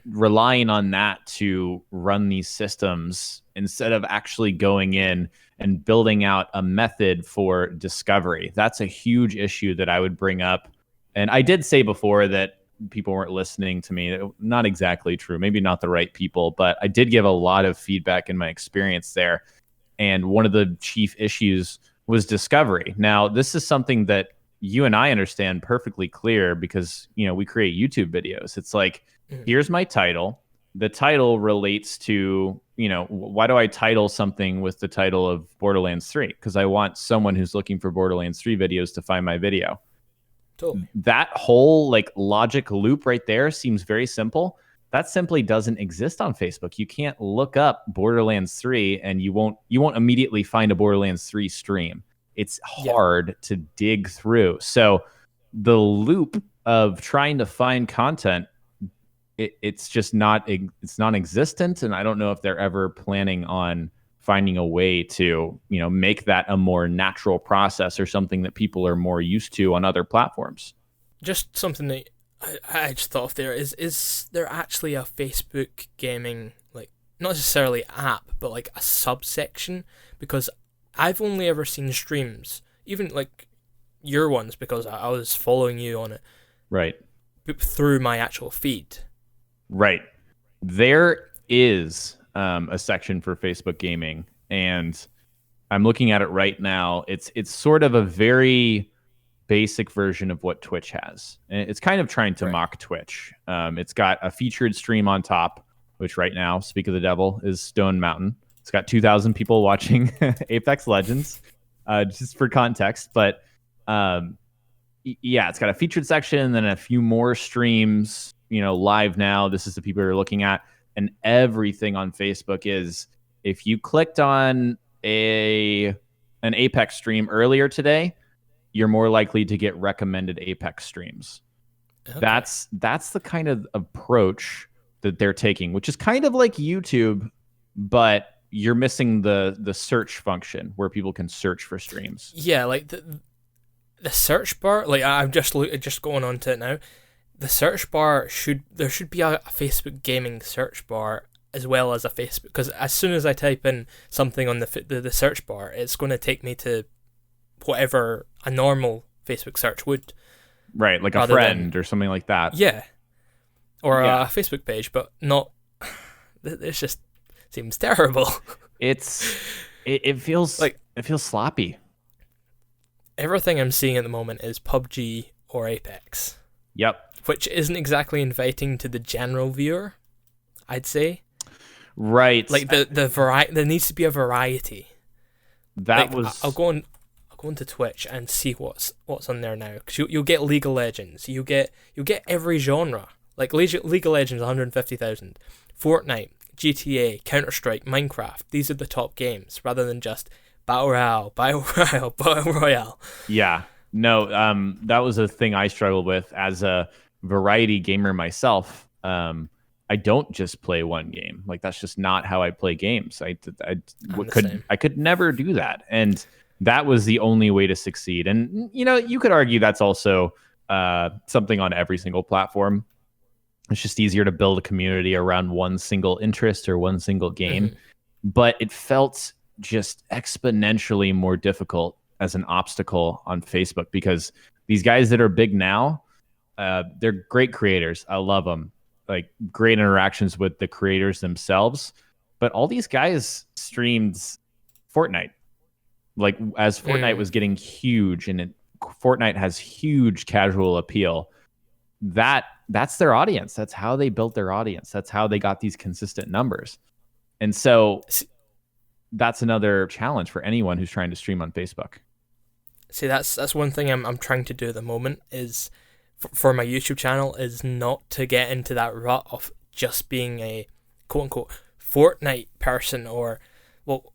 S2: relying on that to run these systems instead of actually going in and building out a method for discovery. That's a huge issue that I would bring up. And I did say before that people weren't listening to me. Not exactly true. Maybe not the right people, but I did give a lot of feedback in my experience there. And one of the chief issues was discovery. Now, this is something that you and I understand perfectly clear because, we create YouTube videos. It's like, here's my title. The title relates to, why do I title something with the title of Borderlands 3? Because I want someone who's looking for Borderlands 3 videos to find my video.
S1: Totally.
S2: That whole logic loop right there seems very simple. That simply doesn't exist on Facebook. You can't look up Borderlands 3 and you won't immediately find a Borderlands 3 stream. It's hard to dig through. So the loop of trying to find content, it's just it's non-existent. And I don't know if they're ever planning on finding a way to, make that a more natural process or something that people are more used to on other platforms.
S1: Just something that I just thought of there is there actually a Facebook gaming, not necessarily app, but a subsection? Because I've only ever seen streams, even your ones, because I was following you on it.
S2: Right.
S1: Through my actual feed.
S2: Right. There is a section for Facebook gaming, and I'm looking at it right now. It's sort of a very basic version of what Twitch has. And it's kind of trying to mock Twitch. It's got a featured stream on top, which right now, speak of the devil, is Stone Mountain. It's got 2,000 people watching Apex Legends, just for context. But it's got a featured section and then a few more streams, live now. This is the people you're looking at. And everything on Facebook is, if you clicked on an Apex stream earlier today, you're more likely to get recommended Apex streams. Okay. That's the kind of approach that they're taking, which is kind of like YouTube, but you're missing the search function where people can search for streams.
S1: Yeah, the search bar. I'm just going on to it now. The search bar should be a Facebook gaming search bar as well as a Facebook, because as soon as I type in something on the search bar, it's going to take me to whatever a normal Facebook search would. Right, like a friend or something like that. Yeah. Or a Facebook page, but not... It just seems terrible.
S2: It feels sloppy.
S1: Everything I'm seeing at the moment is PUBG or Apex.
S2: Yep.
S1: Which isn't exactly inviting to the general viewer, I'd say.
S2: Right.
S1: Like the variety, there needs to be a variety.
S2: That
S1: like,
S2: was.
S1: I'll go onto Twitch and see what's on there now. Because you'll get League of Legends. You'll get every genre. Like League of Legends, 150,000. Fortnite, GTA, Counter-Strike, Minecraft. These are the top games, rather than just Battle Royale, Battle Royale.
S2: Yeah. No, that was a thing I struggled with as a variety gamer myself. I don't just play one game. Like, that's just not how I play games. I could never do that. And that was the only way to succeed. And, you could argue that's also something on every single platform. It's just easier to build a community around one single interest or one single game. Mm-hmm. But it felt just exponentially more difficult as an obstacle on Facebook, because these guys that are big now, they're great creators. I love them. Like, great interactions with the creators themselves. But all these guys streamed Fortnite. Like, as Fortnite was getting huge, and Fortnite has huge casual appeal. That's their audience. That's how they built their audience. That's how they got these consistent numbers. And so that's another challenge for anyone who's trying to stream on Facebook.
S1: See, that's one thing I'm trying to do at the moment is for my YouTube channel is not to get into that rut of just being a quote unquote Fortnite person, or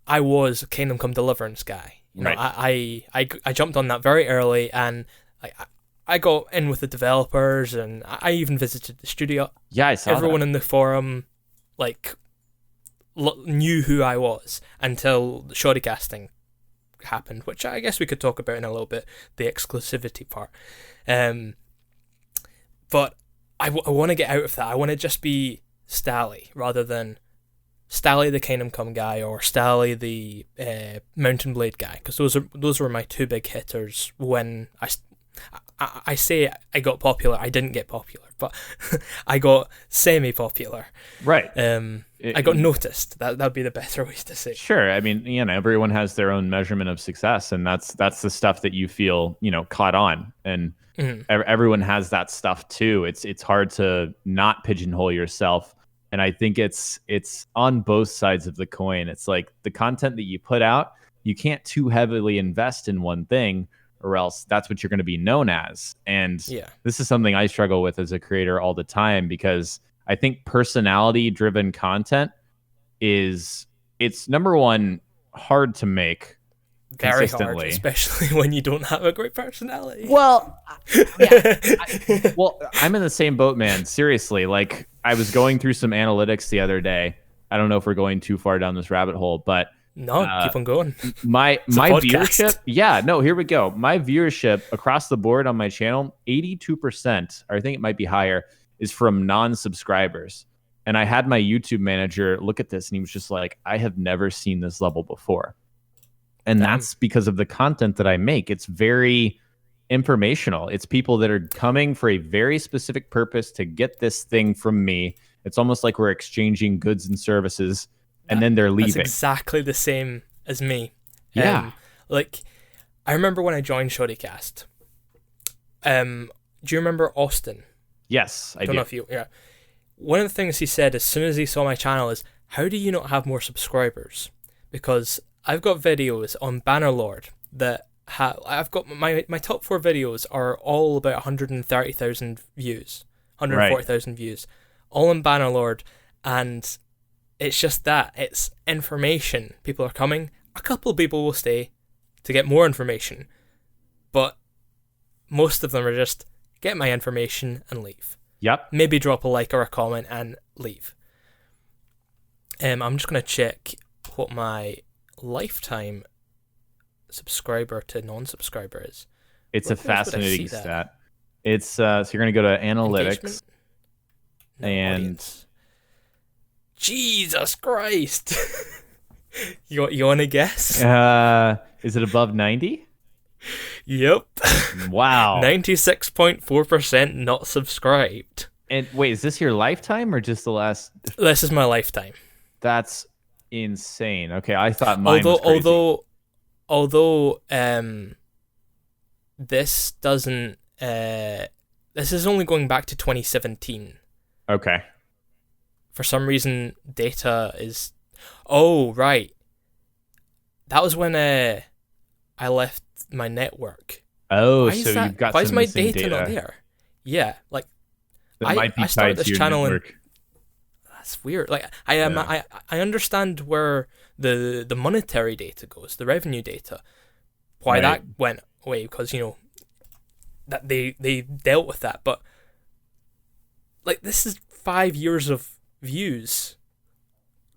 S1: I was a Kingdom Come Deliverance guy.
S2: Right.
S1: I jumped on that very early, and I got in with the developers, and I even visited the studio.
S2: Yeah, I saw
S1: everyone
S2: that.
S1: in the forum knew who I was until the shoddy casting happened, which I guess we could talk about in a little bit, the exclusivity part. But I want to get out of that. I want to just be Stalli rather than Stalli the Kingdom Come guy or Stalli the Mountain Blade guy, because those were my two big hitters when I say I got popular. I didn't get popular, but I got semi-popular.
S2: Right.
S1: I got noticed. That'd be the better way to say.
S2: Sure. I mean, everyone has their own measurement of success, and that's the stuff that you feel, caught on. And everyone has that stuff too. It's hard to not pigeonhole yourself. And I think it's on both sides of the coin. It's like the content that you put out, you can't too heavily invest in one thing, or else that's what you're going to be known as. And this is something I struggle with as a creator all the time, because I think personality-driven content it's number one, hard to make consistently.
S1: Very hard, especially when you don't have a great personality.
S2: Well, I'm in the same boat, man. Seriously, like, I was going through some analytics the other day. I don't know if we're going too far down this rabbit hole, but
S1: no, keep on going.
S2: My viewership, here we go. My viewership across the board on my channel, 82%, or I think it might be higher, is from non-subscribers. And I had my YouTube manager look at this, and he was just like, I have never seen this level before. And that's because of the content that I make. It's very informational. It's people that are coming for a very specific purpose to get this thing from me. It's almost like we're exchanging goods and services, and then they're leaving.
S1: That's exactly the same as me.
S2: Yeah.
S1: I remember when I joined Shoddycast. Do you remember Austin?
S2: Yes, I do.
S1: Don't know if you... Yeah. One of the things he said as soon as he saw my channel is, how do you not have more subscribers? Because I've got videos on Bannerlord that I've got my top 4 videos are all about 130,000 views, 140,000 views, all on Bannerlord, and it's just that. It's information. People are coming. A couple of people will stay to get more information, but most of them are just get my information and leave.
S2: Yep.
S1: Maybe drop a like or a comment and leave. I'm just going to check what my lifetime subscriber to non-subscriber is.
S2: It's a fascinating stat. It's so you're going to go to analytics and
S1: audience. Jesus Christ. You want to guess?
S2: Is it above 90?
S1: Yep.
S2: Wow.
S1: 96.4% not subscribed.
S2: And wait, is this your lifetime or just the last?
S1: This is my lifetime.
S2: That's insane. Okay, I thought mine was crazy.
S1: Although this doesn't this is only going back to 2017.
S2: Okay.
S1: For some reason, data is... Oh, right. That was when I left my network.
S2: Oh, so you've got
S1: why
S2: some
S1: is my
S2: missing
S1: data not there? Yeah, like,
S2: that might be
S1: I started
S2: tied to
S1: this
S2: your
S1: channel
S2: network.
S1: that's weird. Like, I understand where the monetary data goes, the revenue data. Why
S2: Right.
S1: that went away, because, that they dealt with that. But, like, this is 5 years of views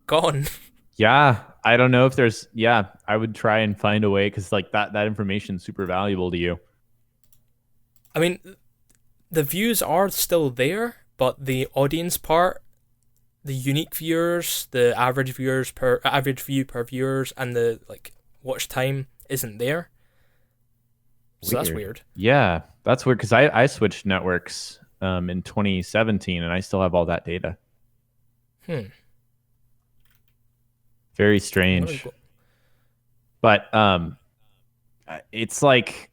S1: gone.
S2: Yeah, I don't know if there's. Yeah, I would try and find a way because like that information's super valuable to you.
S1: I mean, the views are still there, but the audience part, the unique viewers, the average view per viewers, and the like watch time isn't there. So that's weird.
S2: Yeah, that's weird because I switched networks in 2017 and I still have all that data. Very strange. But it's like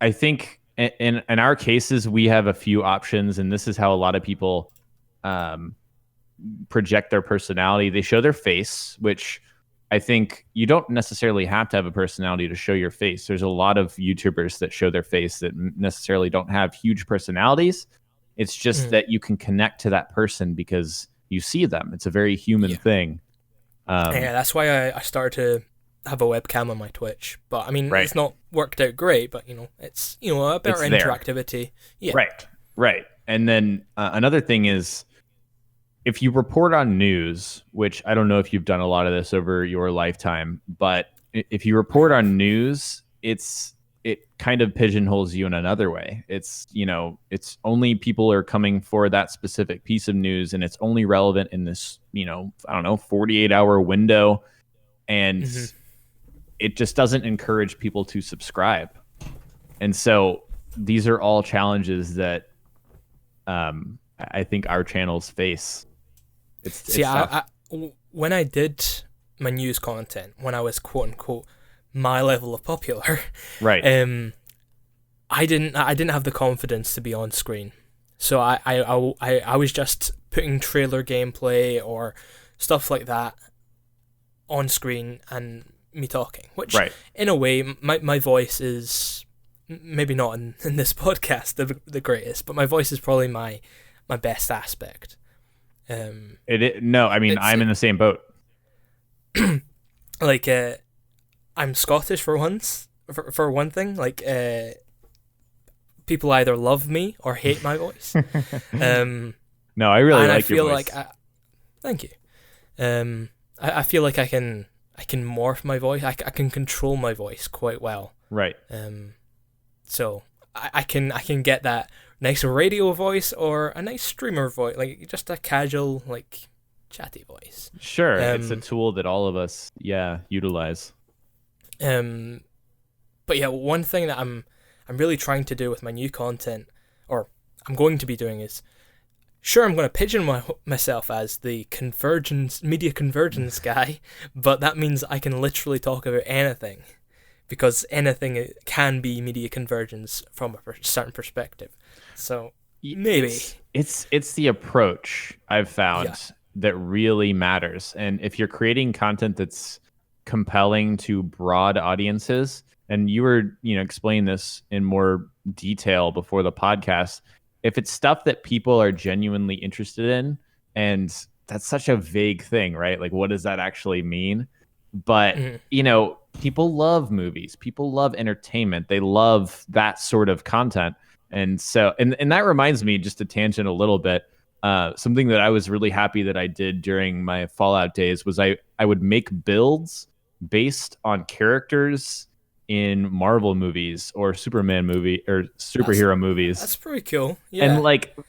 S2: I think in our cases we have a few options, and this is how a lot of people project their personality. They show their face, which I think you don't necessarily have to have a personality to show your face. There's a lot of YouTubers that show their face that necessarily don't have huge personalities. It's just that you can connect to that person because you see them. It's a very human thing.
S1: Yeah, that's why I started to have a webcam on my Twitch. But I mean, it's not worked out great, but it's a better interactivity. Yeah.
S2: Right. And then another thing is, if you report on news, which I don't know if you've done a lot of this over your lifetime, but if you report on news, it kind of pigeonholes you in another way. It's only people are coming for that specific piece of news, and it's only relevant in this, 48-hour window. And it just doesn't encourage people to subscribe. And so these are all challenges that I think our channels face.
S1: When I did my news content, when I was quote unquote my level of popular,
S2: right?
S1: I didn't have the confidence to be on screen, so I was just putting trailer gameplay or stuff like that on screen and me talking, which in a way my voice is maybe not in this podcast the greatest, but my voice is probably my best aspect.
S2: No, I mean I'm in the same boat.
S1: Like I'm Scottish for once, for one thing. Like people either love me or hate my voice.
S2: No, I really like your voice.
S1: Thank you. I feel like I can morph my voice. I can control my voice quite well.
S2: Right.
S1: So I can get that nice radio voice or a nice streamer voice, like just a casual, like chatty voice.
S2: Sure, it's a tool that all of us, utilize.
S1: But yeah, one thing that I'm really trying to do with my new content, or I'm going to be doing, is sure I'm going to pigeon myself as the media convergence guy, but that means I can literally talk about anything, because anything can be media convergence from a certain perspective. So maybe
S2: it's the approach I've found that really matters. And if you're creating content that's compelling to broad audiences, and you were explaining this in more detail before the podcast, if it's stuff that people are genuinely interested in, and that's such a vague thing, right? Like, what does that actually mean? But people love movies, people love entertainment, they love that sort of content. And so, and that reminds me, just to tangent a little bit, something that I was really happy that I did during my Fallout days was I would make builds based on characters in Marvel movies or Superman movie or superhero movies.
S1: That's pretty cool. Yeah.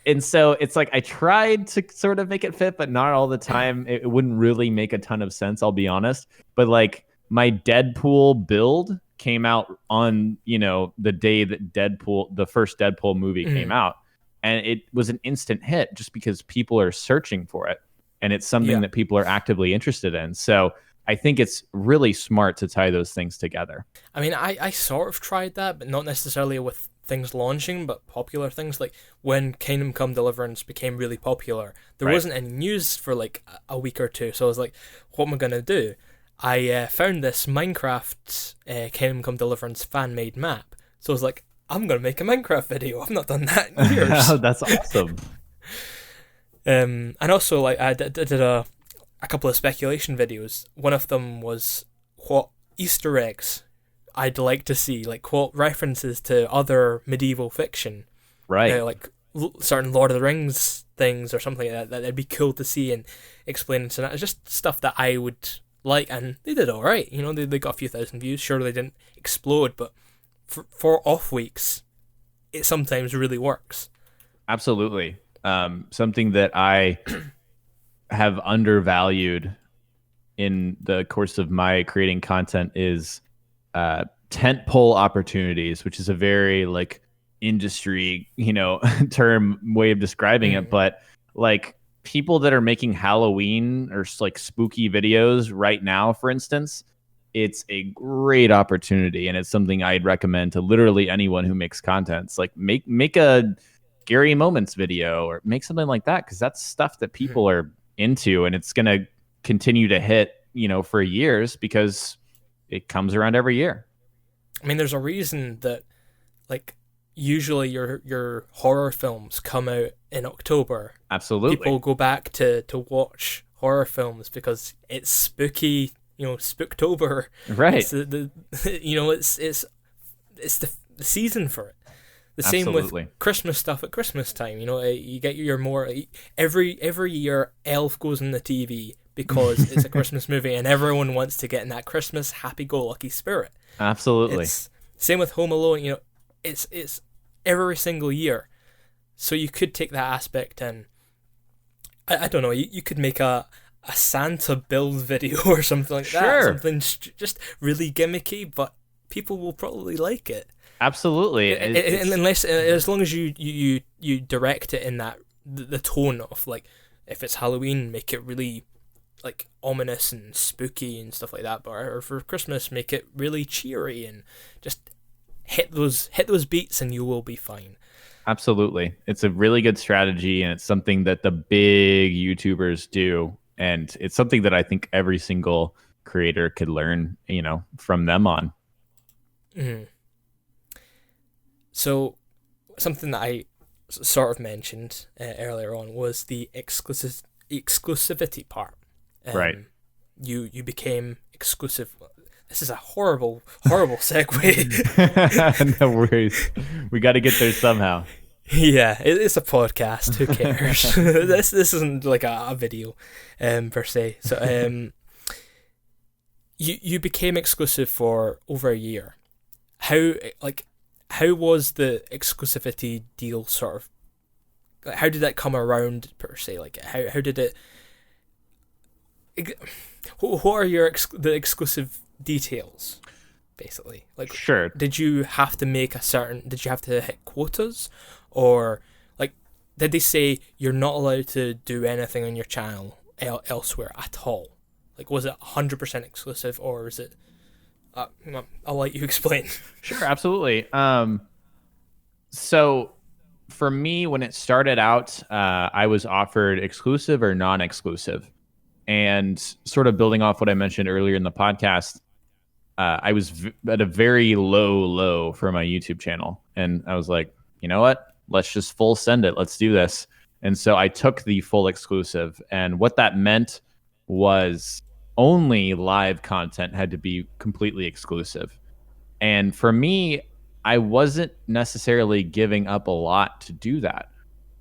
S2: And so it's like I tried to sort of make it fit, but not all the time. It wouldn't really make a ton of sense, I'll be honest. But like my Deadpool build came out on, the day that the first Deadpool movie came out. And it was an instant hit just because people are searching for it. And it's something that people are actively interested in. So I think it's really smart to tie those things together.
S1: I mean, I sort of tried that, but not necessarily with things launching, but popular things. Like when Kingdom Come Deliverance became really popular, there
S2: Right.
S1: wasn't any news for like a week or two. So I was like, what am I gonna do? I found this Minecraft Kingdom Come Deliverance fan made map. So I was like, I'm gonna make a Minecraft video. I've not done that in years.
S2: That's awesome.
S1: And also like I did a couple of speculation videos. One of them was what Easter eggs I'd like to see, like what references to other medieval fiction,
S2: Right.
S1: like certain Lord of the Rings things or something like that that'd be cool to see and explain. So that it's just stuff that I would like, and they did all right. You know, they got a few thousand views. Sure, they didn't explode, but for off weeks, it sometimes really works.
S2: Absolutely. Something that I have undervalued in the course of my creating content is tentpole opportunities, which is a very like industry, term way of describing it. But like people that are making Halloween or like spooky videos right now, for instance, it's a great opportunity, and it's something I'd recommend to literally anyone who makes content. It's like make a Scary Moments video or make something like that, because that's stuff that people are into, and it's gonna continue to hit, for years because it comes around every year.
S1: I mean, there's a reason that, like, usually your horror films come out in October.
S2: Absolutely.
S1: People go back to watch horror films because it's spooky, Spooktober.
S2: Right.
S1: It's it's the season for it. The same
S2: Absolutely.
S1: with Christmas stuff at Christmas time. You get your more every year Elf goes on the TV because it's a Christmas movie and everyone wants to get in that Christmas happy-go-lucky spirit.
S2: Absolutely.
S1: It's same with Home Alone. It's every single year, so you could take that aspect and I don't know. You could make a Santa build video or something like that.
S2: Sure.
S1: Something just really gimmicky, but people will probably like it.
S2: Absolutely.
S1: Unless as long as you direct it in that the tone of, like, if it's Halloween, make it really like ominous and spooky and stuff like that, but or for Christmas, make it really cheery and just hit those beats and you will be fine.
S2: Absolutely. It's a really good strategy, and it's something that the big YouTubers do, and it's something that I think every single creator could learn, from them on.
S1: Mm-hmm. So something that I sort of mentioned earlier on was the exclusivity part.
S2: Right.
S1: You became exclusive. This is a horrible segue.
S2: No worries. We got to get there somehow.
S1: Yeah, it's a podcast. Who cares? This isn't like a video, per se. So, you became exclusive for over a year. How was the exclusivity deal sort of? How did that come around per se? Like how did it? What are the exclusive details, basically? Like,
S2: Sure.
S1: did you have to did you have to hit quotas, or like did they say you're not allowed to do anything on your channel elsewhere at all? Like, was it 100% exclusive, or is it? I'll let you explain.
S2: Sure, absolutely. So for me, when it started out, I was offered exclusive or non-exclusive. And sort of building off what I mentioned earlier in the podcast, I was at a very low for my YouTube channel. And I was like, you know what? Let's just full send it. Let's do this. And so I took the full exclusive. And what that meant was only live content had to be completely exclusive. And for me, I wasn't necessarily giving up a lot to do that,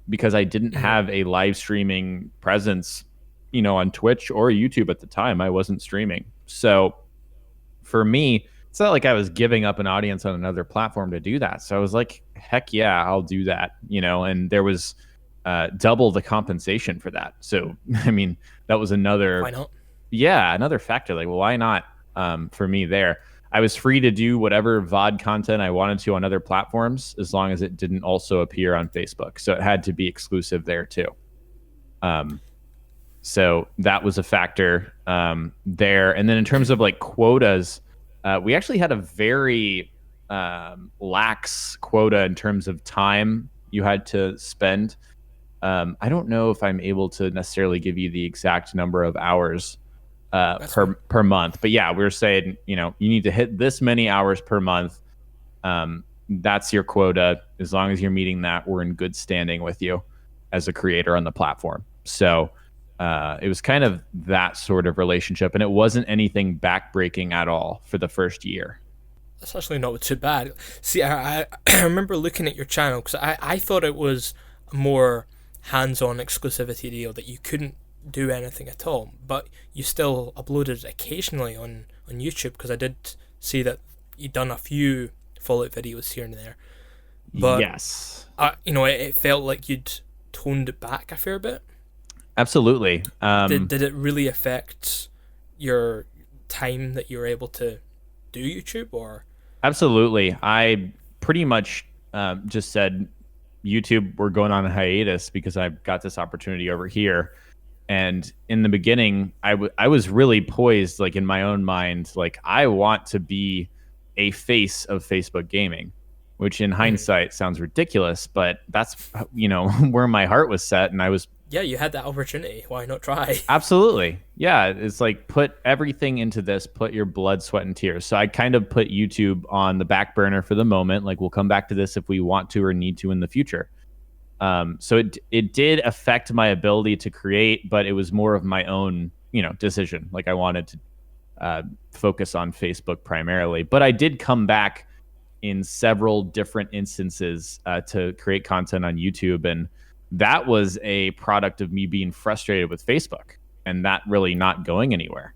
S2: because I didn't have a live streaming presence, on Twitch or YouTube at the time. I wasn't streaming. So for me, it's not like I was giving up an audience on another platform to do that. So I was like, heck yeah, I'll do that, and there was double the compensation for that. So, I mean, that was another,
S1: Why not?
S2: Yeah, another factor. Like, well, why not? For me there, I was free to do whatever VOD content I wanted to on other platforms, as long as it didn't also appear on Facebook. So it had to be exclusive there too. So that was a factor there. And then in terms of like quotas, we actually had a very lax quota in terms of time you had to spend. I don't know if I'm able to necessarily give you the exact number of hours per month, but yeah, we were saying, you need to hit this many hours per month. That's your quota. As long as you're meeting that, we're in good standing with you as a creator on the platform. So it was kind of that sort of relationship, and it wasn't anything backbreaking at all for the first year.
S1: That's actually not too bad. See, I remember looking at your channel because I thought it was a more hands-on exclusivity deal that you couldn't do anything at all, but you still uploaded occasionally on YouTube, because I did see that you'd done a few Fallout videos here and there. But
S2: yes,
S1: it felt like you'd toned it back a fair bit.
S2: Absolutely.
S1: Did it really affect your time that you were able to do YouTube, or?
S2: Absolutely. I pretty much just said, YouTube, we're going on a hiatus because I've got this opportunity over here. And in the beginning, I was really poised, like in my own mind, like I want to be a face of Facebook gaming, which in hindsight sounds ridiculous, but that's, where my heart was set. And I was,
S1: yeah, you had that opportunity. Why not try?
S2: Absolutely. Yeah. It's like, put everything into this, put your blood, sweat, and tears. So I kind of put YouTube on the back burner for the moment. Like, we'll come back to this if we want to or need to in the future. So it did affect my ability to create, but it was more of my own, decision. Like, I wanted to focus on Facebook primarily, but I did come back in several different instances to create content on YouTube. And that was a product of me being frustrated with Facebook and that really not going anywhere.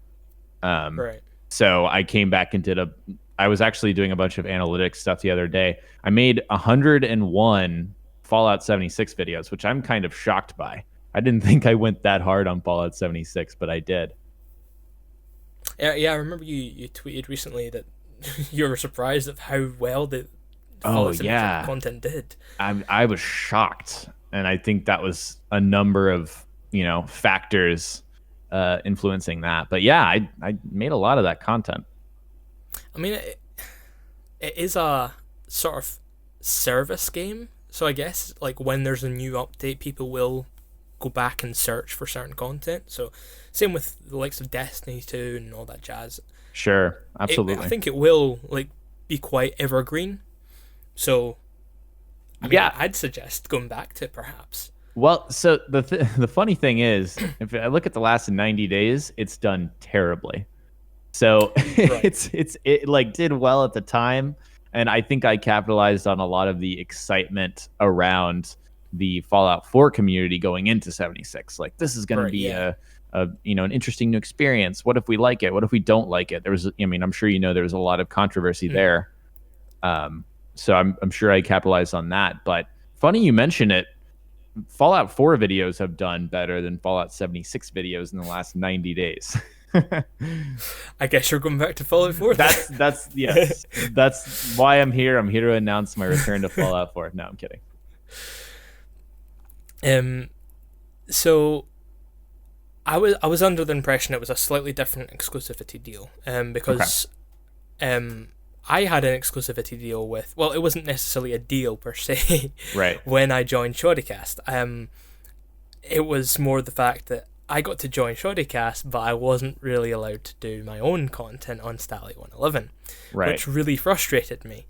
S1: Right.
S2: So I came back and I was actually doing a bunch of analytics stuff the other day. I made 101 Fallout 76 videos, which I'm kind of shocked by. I didn't think I went that hard on Fallout 76, but I did.
S1: Yeah, I remember you tweeted recently that you were surprised at how well the Fallout 76 content did.
S2: I was shocked. And I think that was a number of, factors influencing that. But yeah, I made a lot of that content.
S1: I mean, it is a sort of service game. So I guess, like, when there's a new update, people will go back and search for certain content. So same with the likes of Destiny 2 and all that jazz.
S2: Sure, absolutely.
S1: I think it will, like, be quite evergreen. So yeah, I'd suggest going back to it, perhaps.
S2: Well, so the funny thing is, if I look at the last 90 days, it's done terribly. So right. it like did well at the time, and I think I capitalized on a lot of the excitement around the Fallout 4 community going into 76. Like, this is going to be an interesting new experience. What if we like it? What if we don't like it? There was, I'm sure there was a lot of controversy there. So I'm sure I capitalized on that. But funny you mention it. Fallout 4 videos have done better than Fallout 76 videos in the last 90 days.
S1: I guess you're going back to Fallout 4.
S2: That's yes. That's why I'm here. I'm here to announce my return to Fallout 4. No, I'm kidding.
S1: So I was under the impression it was a slightly different exclusivity deal. Because I had an exclusivity deal with, well, it wasn't necessarily a deal per se.
S2: Right.
S1: When I joined Shoddycast, it was more the fact that I got to join Shoddycast, but I wasn't really allowed to do my own content on Stalli 111,
S2: right.
S1: Which really frustrated me.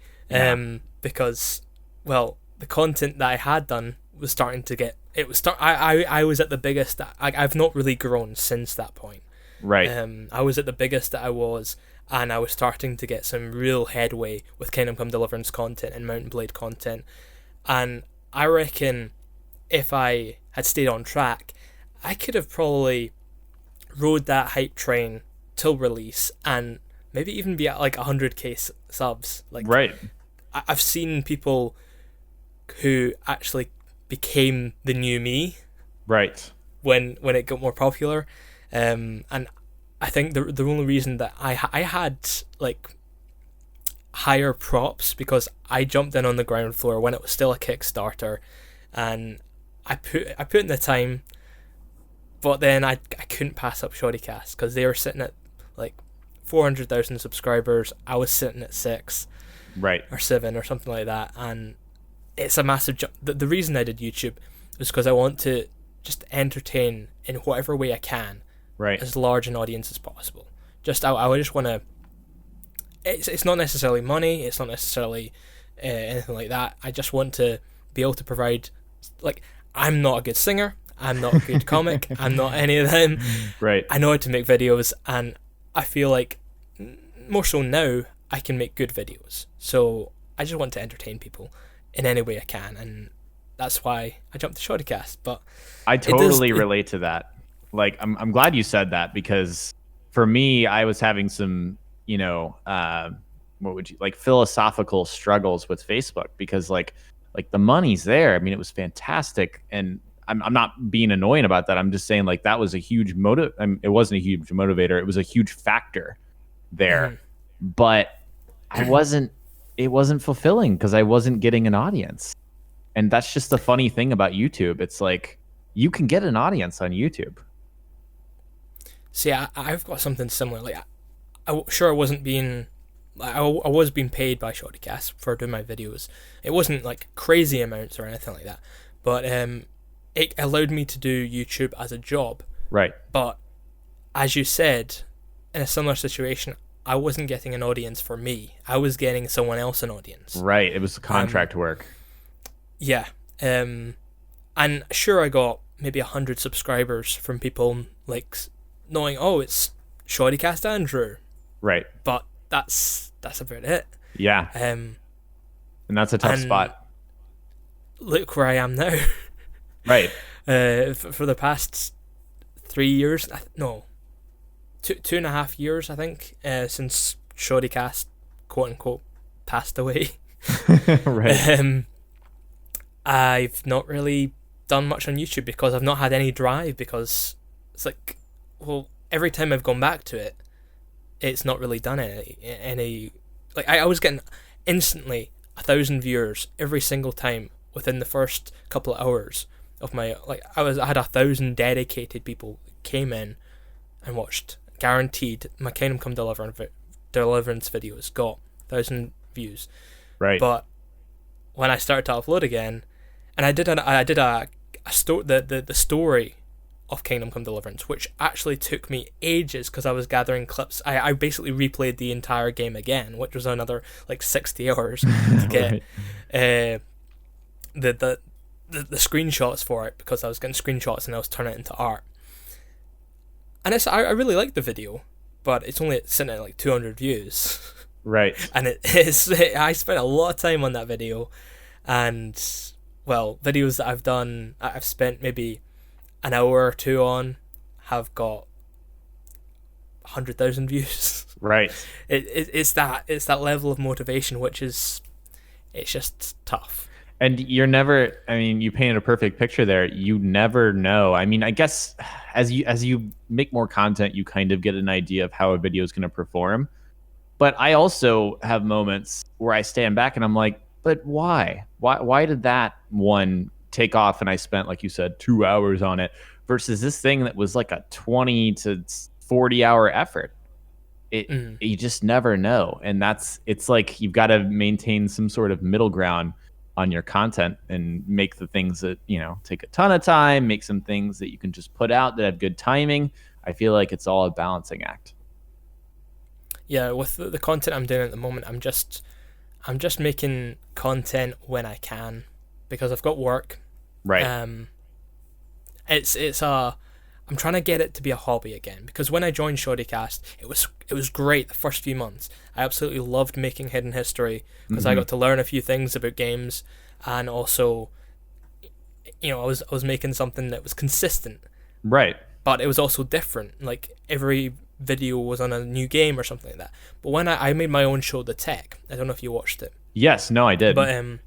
S1: Because, well, the content that I had done was starting to get, I was at the biggest, I've not really grown since that point.
S2: Right.
S1: I was at the biggest that I was, and I was starting to get some real headway with Kingdom Come Deliverance content and Mount & Blade content. And I reckon if I had stayed on track, I could have probably rode that hype train till release and maybe even be at like 100k subs. Like,
S2: right.
S1: I've seen people who actually became the new me.
S2: Right.
S1: When it got more popular. And I think the only reason that I had like higher props because I jumped in on the ground floor when it was still a Kickstarter, and I put in the time, but then I couldn't pass up Shoddycast because they were sitting at like 400,000 subscribers. I was sitting at 6,
S2: Right.
S1: or 7 or something like that, and it's a massive jump. The reason I did YouTube was because I want to just entertain in whatever way I can,
S2: Right.
S1: as large an audience as possible. I just want to. It's not necessarily money. It's not necessarily anything like that. I just want to be able to provide. Like, I'm not a good singer. I'm not a good comic. I'm not any of them.
S2: Right.
S1: I know how to make videos, and I feel like more so now I can make good videos. So I just want to entertain people in any way I can, and that's why I jumped to Shortycast. But
S2: I totally relate to that. Like, I'm glad you said that, because for me, I was having some, what would you like, philosophical struggles with Facebook, because like the money's there. I mean, it was fantastic, and I'm not being annoying about that. I'm just saying, like, that was a huge motive. It wasn't a huge motivator. It was a huge factor there, but it wasn't fulfilling because I wasn't getting an audience. And that's just the funny thing about YouTube. It's like, you can get an audience on YouTube.
S1: See, I've got something similar. Like, I wasn't being, I was being paid by Shortycast for doing my videos. It wasn't like crazy amounts or anything like that, but it allowed me to do YouTube as a job.
S2: Right.
S1: But as you said, in a similar situation, I wasn't getting an audience for me. I was getting someone else an audience.
S2: Right. It was contract work.
S1: Yeah. And sure, I got maybe 100 subscribers from people like knowing, oh, it's Shortycast Andrew.
S2: Right.
S1: But that's about it.
S2: Yeah.
S1: And
S2: that's a tough spot.
S1: Look where I am now.
S2: Right.
S1: For the past 3 years, two and a half years, I think, since Shortycast, quote unquote, passed away.
S2: Right.
S1: I've not really done much on YouTube because I've not had any drive, because it's like, well, every time I've gone back to it, it's not really done any like, I was getting instantly 1,000 viewers every single time within the first couple of hours of my, like, I had 1,000 dedicated people came in and watched, guaranteed. My Kingdom Come Deliverance videos got 1,000 views.
S2: Right.
S1: But when I started to upload again, and I did the story of Kingdom Come Deliverance, which actually took me ages because I was gathering clips. I basically replayed the entire game again, which was another like 60 hours to get the screenshots for it, because I was getting screenshots and I was turning it into art. And I really liked the video, but it's only sitting at like 200 views.
S2: Right.
S1: And I spent a lot of time on that video, and well, videos that I've done, I've spent maybe an hour or two on, have got 100,000 views.
S2: Right.
S1: It's that level of motivation, which is, it's just tough.
S2: And you're never, I mean, you painted a perfect picture there. You never know. I mean, I guess as you make more content, you kind of get an idea of how a video is going to perform. But I also have moments where I stand back and I'm like, but why? Why did that one take off and I spent, like you said, 2 hours on it, versus this thing that was like a 20 to 40 hour effort? You just never know. And it's like, you've got to maintain some sort of middle ground on your content and make the things that, take a ton of time, make some things that you can just put out that have good timing. I feel like it's all a balancing act.
S1: Yeah, with the content I'm doing at the moment, I'm just making content when I can, because I've got work.
S2: Right.
S1: I'm trying to get it to be a hobby again, because when I joined Shortycast, it was great the first few months. I absolutely loved making Hidden History, because I got to learn a few things about games, and also, I was making something that was consistent.
S2: Right.
S1: But it was also different. Like, every video was on a new game or something like that. But when I made my own show, The Tech, I don't know if you watched it.
S2: Yes, no, I did.
S1: But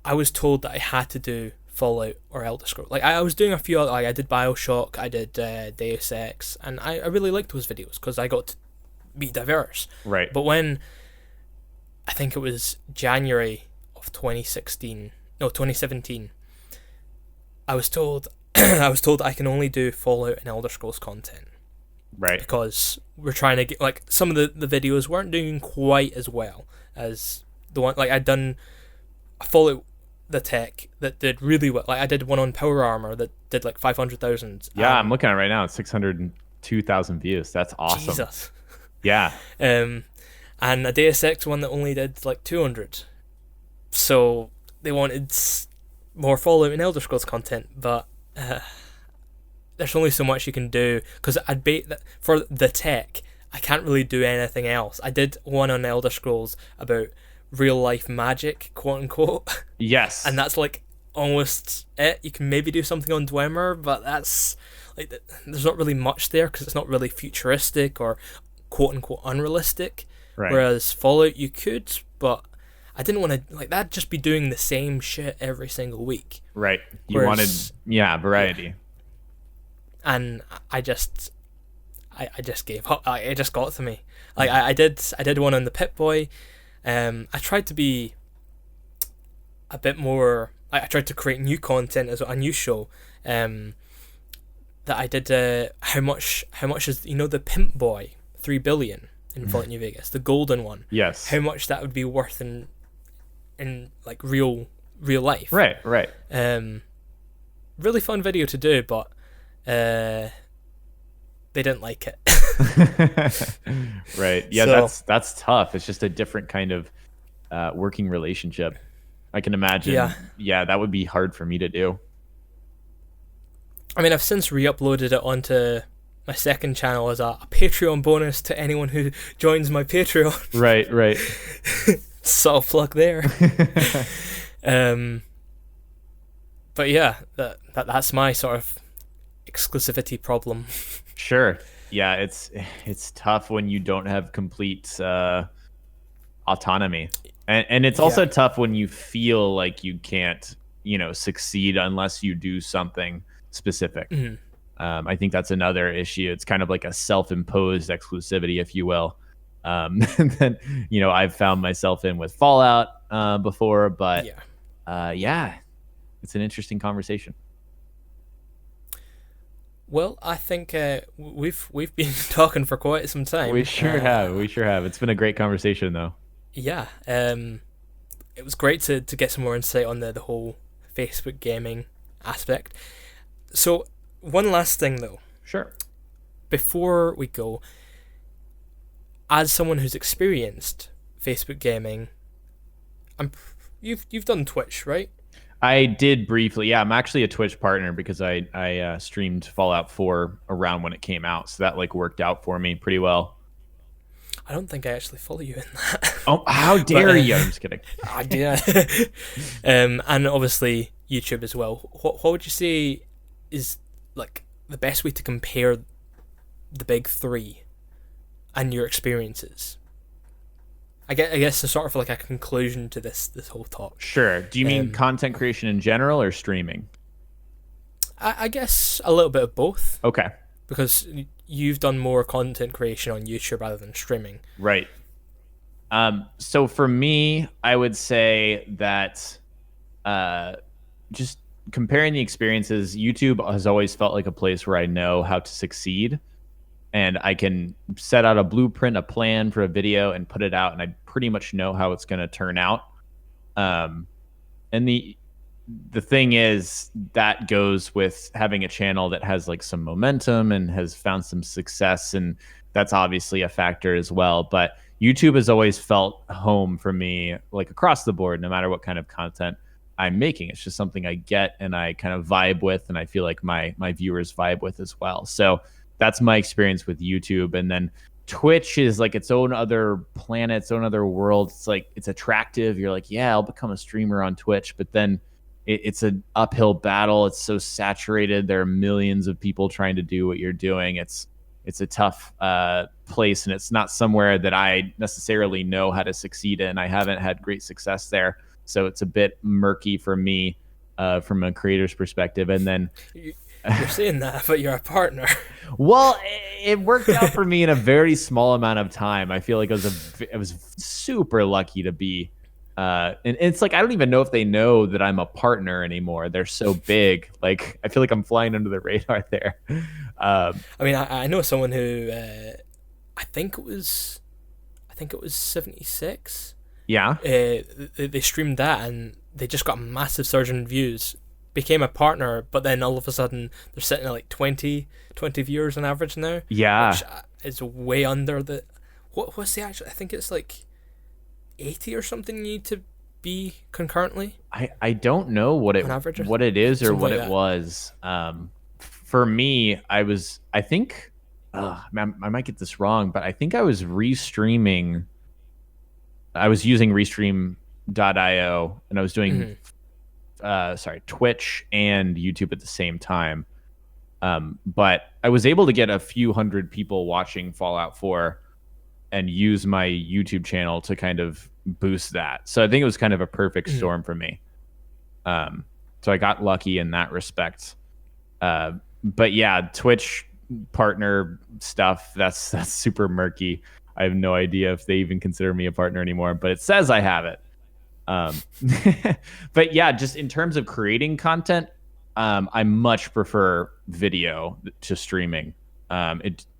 S1: I was told that I had to do Fallout or Elder Scrolls. Like, I was doing a few, like, I did BioShock, I did Deus Ex, and I really liked those videos because I got to be diverse.
S2: Right.
S1: But when, I think it was January of 2017, I was told I can only do Fallout and Elder Scrolls content.
S2: Right.
S1: because we're trying to get, like, some of the videos weren't doing quite as well as the one, like, I'd done a Fallout the tech that did really well. Like, I did one on Power Armor that did like 500,000.
S2: Yeah, I'm looking at it right now. It's 602,000 views. That's awesome.
S1: Jesus.
S2: Yeah.
S1: And a Deus Ex one that only did like 200. So they wanted more Fallout and Elder Scrolls content, but there's only so much you can do, because I'd bet that for the tech, I can't really do anything else. I did one on Elder Scrolls about real life magic, quote unquote.
S2: Yes.
S1: And that's like almost it. You can maybe do something on Dwemer, but that's like, there's not really much there because it's not really futuristic or quote unquote unrealistic.
S2: Right.
S1: Whereas Fallout, you could, but I didn't want to, like, that'd just be doing the same shit every single week.
S2: Right. You wanted, variety.
S1: Yeah. And I just gave up. It just got to me. Like, I did one on the Pip-Boy. I tried to be a bit more. I tried to create new content as a new show. That I did. How much is, the Pimp Boy 3 billion in Fallout New Vegas, the golden one?
S2: Yes.
S1: How much that would be worth in like real life?
S2: Right.
S1: Really fun video to do, but they didn't like it.
S2: Right. Yeah,
S1: So,
S2: that's tough. It's just a different kind of working relationship. I can imagine. Yeah, that would be hard for me to do.
S1: I mean, I've since re-uploaded it onto my second channel as a Patreon bonus to anyone who joins my Patreon.
S2: Right.
S1: So plug there. But yeah, that's my sort of exclusivity problem.
S2: Sure. Yeah, it's tough when you don't have complete autonomy, and it's also tough when you feel like you can't, succeed unless you do something specific.
S1: Mm-hmm.
S2: I think that's another issue. It's kind of like a self-imposed exclusivity, if you will. And then, I've found myself in with Fallout before, but it's an interesting conversation.
S1: Well, I think we've been talking for quite some time.
S2: We sure have. It's been a great conversation, though.
S1: Yeah. It was great to get some more insight on the whole Facebook gaming aspect. So, one last thing though.
S2: Sure.
S1: Before we go, as someone who's experienced Facebook gaming, you've done Twitch, right?
S2: I did briefly. Yeah, I'm actually a Twitch partner because I streamed Fallout 4 around when it came out, so that worked out for me pretty well.
S1: I don't think I actually follow you in that.
S2: Oh, how dare you! I'm just kidding.
S1: Yeah. And obviously YouTube as well. What would you say is like the best way to compare the big three and your experiences? I guess it's sort of like a conclusion to this whole talk.
S2: Sure. Do you mean content creation in general or streaming?
S1: I guess a little bit of both.
S2: Okay.
S1: Because you've done more content creation on YouTube rather than streaming.
S2: Right. So for me, I would say that just comparing the experiences, YouTube has always felt like a place where I know how to succeed. And I can set out a blueprint, a plan for a video and put it out, and I pretty much know how it's going to turn out. And the thing is, that goes with having a channel that has some momentum and has found some success, and that's obviously a factor as well. But YouTube has always felt home for me, across the board, no matter what kind of content I'm making. It's just something I get and I kind of vibe with, and I feel like my viewers vibe with as well. So that's my experience with YouTube. And then Twitch is its own other planet, its own other world. It's it's attractive. You're yeah, I'll become a streamer on Twitch, but then it's an uphill battle. It's so saturated. There are millions of people trying to do what you're doing. It's a tough place, and it's not somewhere that I necessarily know how to succeed in. I haven't had great success there, so it's a bit murky for me from a creator's perspective. And then
S1: you're saying that, but you're a partner.
S2: Well, it worked out for me in a very small amount of time. I feel like I was super lucky to be. And it's I don't even know if they know that I'm a partner anymore. They're so big. I feel like I'm flying under the radar there.
S1: I mean, I know someone who I think it was 76.
S2: Yeah.
S1: They streamed that and they just got a massive surge in views. Became a partner, but then all of a sudden they're sitting at like 20 viewers on average now.
S2: Yeah.
S1: Which is way under the. What's the actual? I think it's like 80 or something you need to be concurrently.
S2: I don't know what it is or what it was. For me, I think I might get this wrong, but I think I was restreaming. I was using Restream.io and I was doing Twitch and YouTube at the same time. But I was able to get a few hundred people watching Fallout 4 and use my YouTube channel to kind of boost that. So I think it was kind of a perfect storm for me. So I got lucky in that respect. But yeah, Twitch partner stuff, that's super murky. I have no idea if they even consider me a partner anymore, but it says I have it. But yeah, just in terms of creating content, I much prefer video to streaming.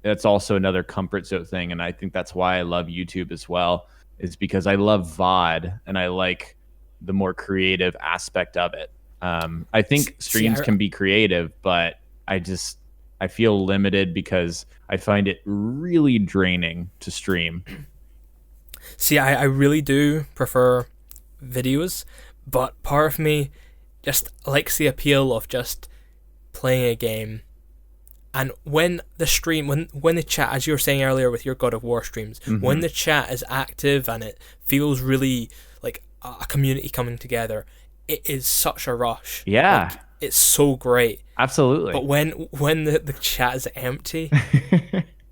S2: That's also another comfort zone thing, and I think that's why I love YouTube as well, is because I love VOD and I like the more creative aspect of it. I think streams can be creative, but I feel limited because I find it really draining to stream.
S1: See, I really do prefer videos, but part of me just likes the appeal of just playing a game. And when the stream, when the chat, as you were saying earlier with your God of War streams, when the chat is active and it feels really like a community coming together, it is such a rush.
S2: Yeah.
S1: Like, it's so great.
S2: Absolutely.
S1: But when the chat is empty,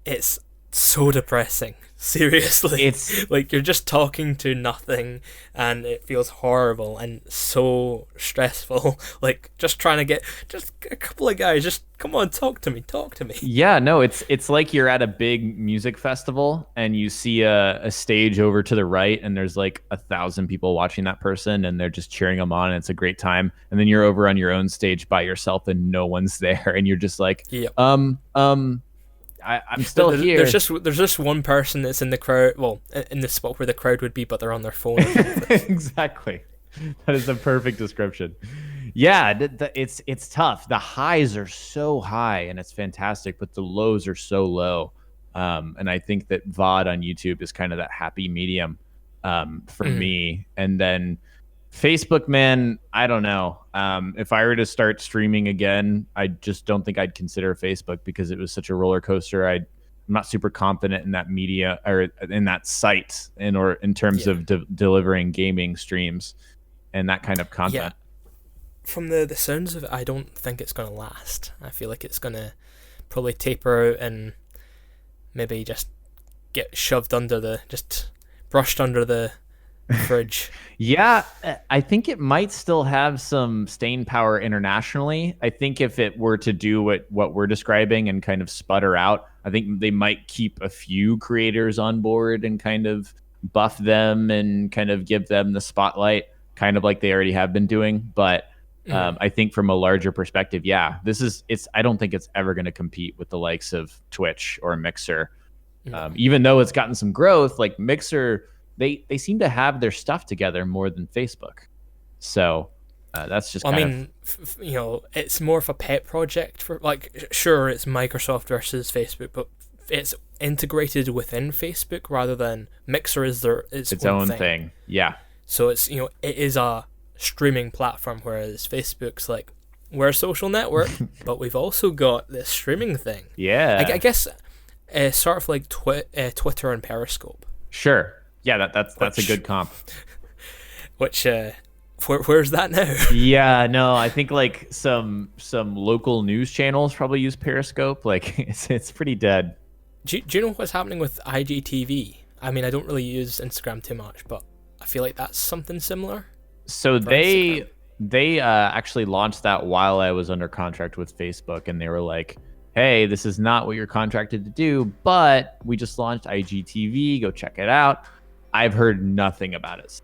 S1: it's so depressing. Seriously, it's like you're just talking to nothing, and it feels horrible and so stressful. Like just trying to get just a couple of guys, just come on, talk to me.
S2: Yeah, no, it's like you're at a big music festival and you see a stage over to the right, and there's like 1,000 people watching that person, and they're just cheering them on, and it's a great time. And then you're over on your own stage by yourself, and no one's there, and you're just like,
S1: yep.
S2: I'm still here.
S1: There's just one person that's in the crowd, well, in the spot where the crowd would be, but they're on their phone.
S2: Exactly. That is a perfect description. Yeah, it's tough. The highs are so high and it's fantastic, but the lows are so low. And I think that VOD on YouTube is kind of that happy medium for me. And then Facebook, man, I don't know. If I were to start streaming again, I just don't think I'd consider Facebook because it was such a roller coaster. I'm not super confident in that media or in that site in terms of delivering gaming streams and that kind of content.
S1: Yeah. From the sounds of it, I don't think it's going to last. I feel like it's going to probably taper out and maybe just get brushed under the fridge.
S2: Yeah, I think it might still have some staying power internationally. I think if it were to do what we're describing and kind of sputter out, I think they might keep a few creators on board and kind of buff them and kind of give them the spotlight, kind of like they already have been doing. But I think from a larger perspective, yeah, I don't think it's ever going to compete with the likes of Twitch or Mixer. Even though it's gotten some growth, like Mixer, they seem to have their stuff together more than Facebook. So that's just
S1: it's more of a pet project for, like, sure, it's Microsoft versus Facebook, but it's integrated within Facebook rather than Mixer is its own thing.
S2: Yeah.
S1: So it's, it is a streaming platform, whereas Facebook's like, we're a social network, but we've also got this streaming thing.
S2: Yeah.
S1: I guess sort of like Twitter and Periscope.
S2: Sure. Yeah, that's a good comp.
S1: Which where's that now?
S2: Yeah, no, I think like some local news channels probably use Periscope. Like it's pretty dead.
S1: Do you know what's happening with IGTV? I mean, I don't really use Instagram too much, but I feel like that's something similar.
S2: So they actually launched that while I was under contract with Facebook, and they were like, hey, this is not what you're contracted to do, but we just launched IGTV. Go check it out. I've heard nothing about it.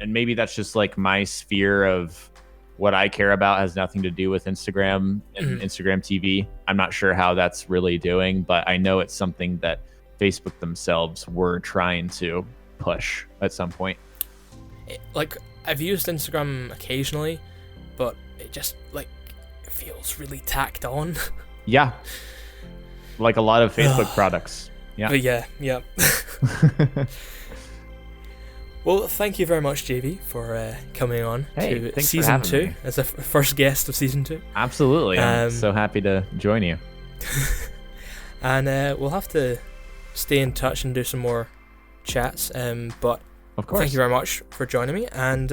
S2: And maybe that's just like my sphere of what I care about has nothing to do with Instagram and Instagram TV. I'm not sure how that's really doing, but I know it's something that Facebook themselves were trying to push at some point.
S1: Like, I've used Instagram occasionally, but it just, like, it feels really tacked on.
S2: Yeah. Like a lot of Facebook products. Yeah.
S1: But yeah. Well, thank you very much, Jayvee, for coming on to season 2 as the first guest of season 2.
S2: Absolutely. I'm so happy to join you.
S1: And we'll have to stay in touch and do some more chats. But
S2: of course,
S1: thank you very much for joining me. And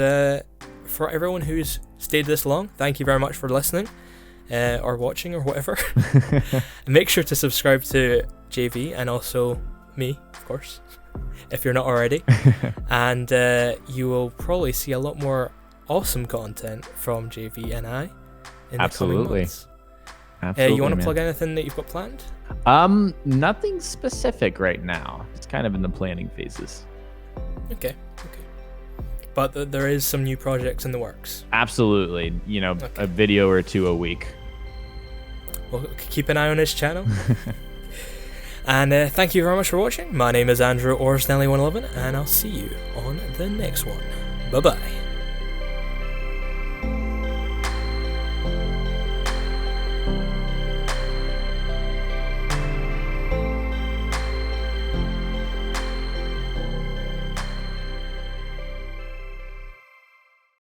S1: for everyone who's stayed this long, thank you very much for listening or watching or whatever. Make sure to subscribe to Jayvee and also me, of course, if you're not already. And you will probably see a lot more awesome content from Jayvee and I in the coming months.
S2: Absolutely.
S1: You want to plug anything that you've got planned?
S2: Nothing specific right now. It's kind of in the planning phases.
S1: Okay. But there is some new projects in the works.
S2: Absolutely. A video or 2 a week.
S1: Well, keep an eye on his channel. And thank you very much for watching. My name is Andrew or Stalli 111, and I'll see you on the next one. Bye-bye.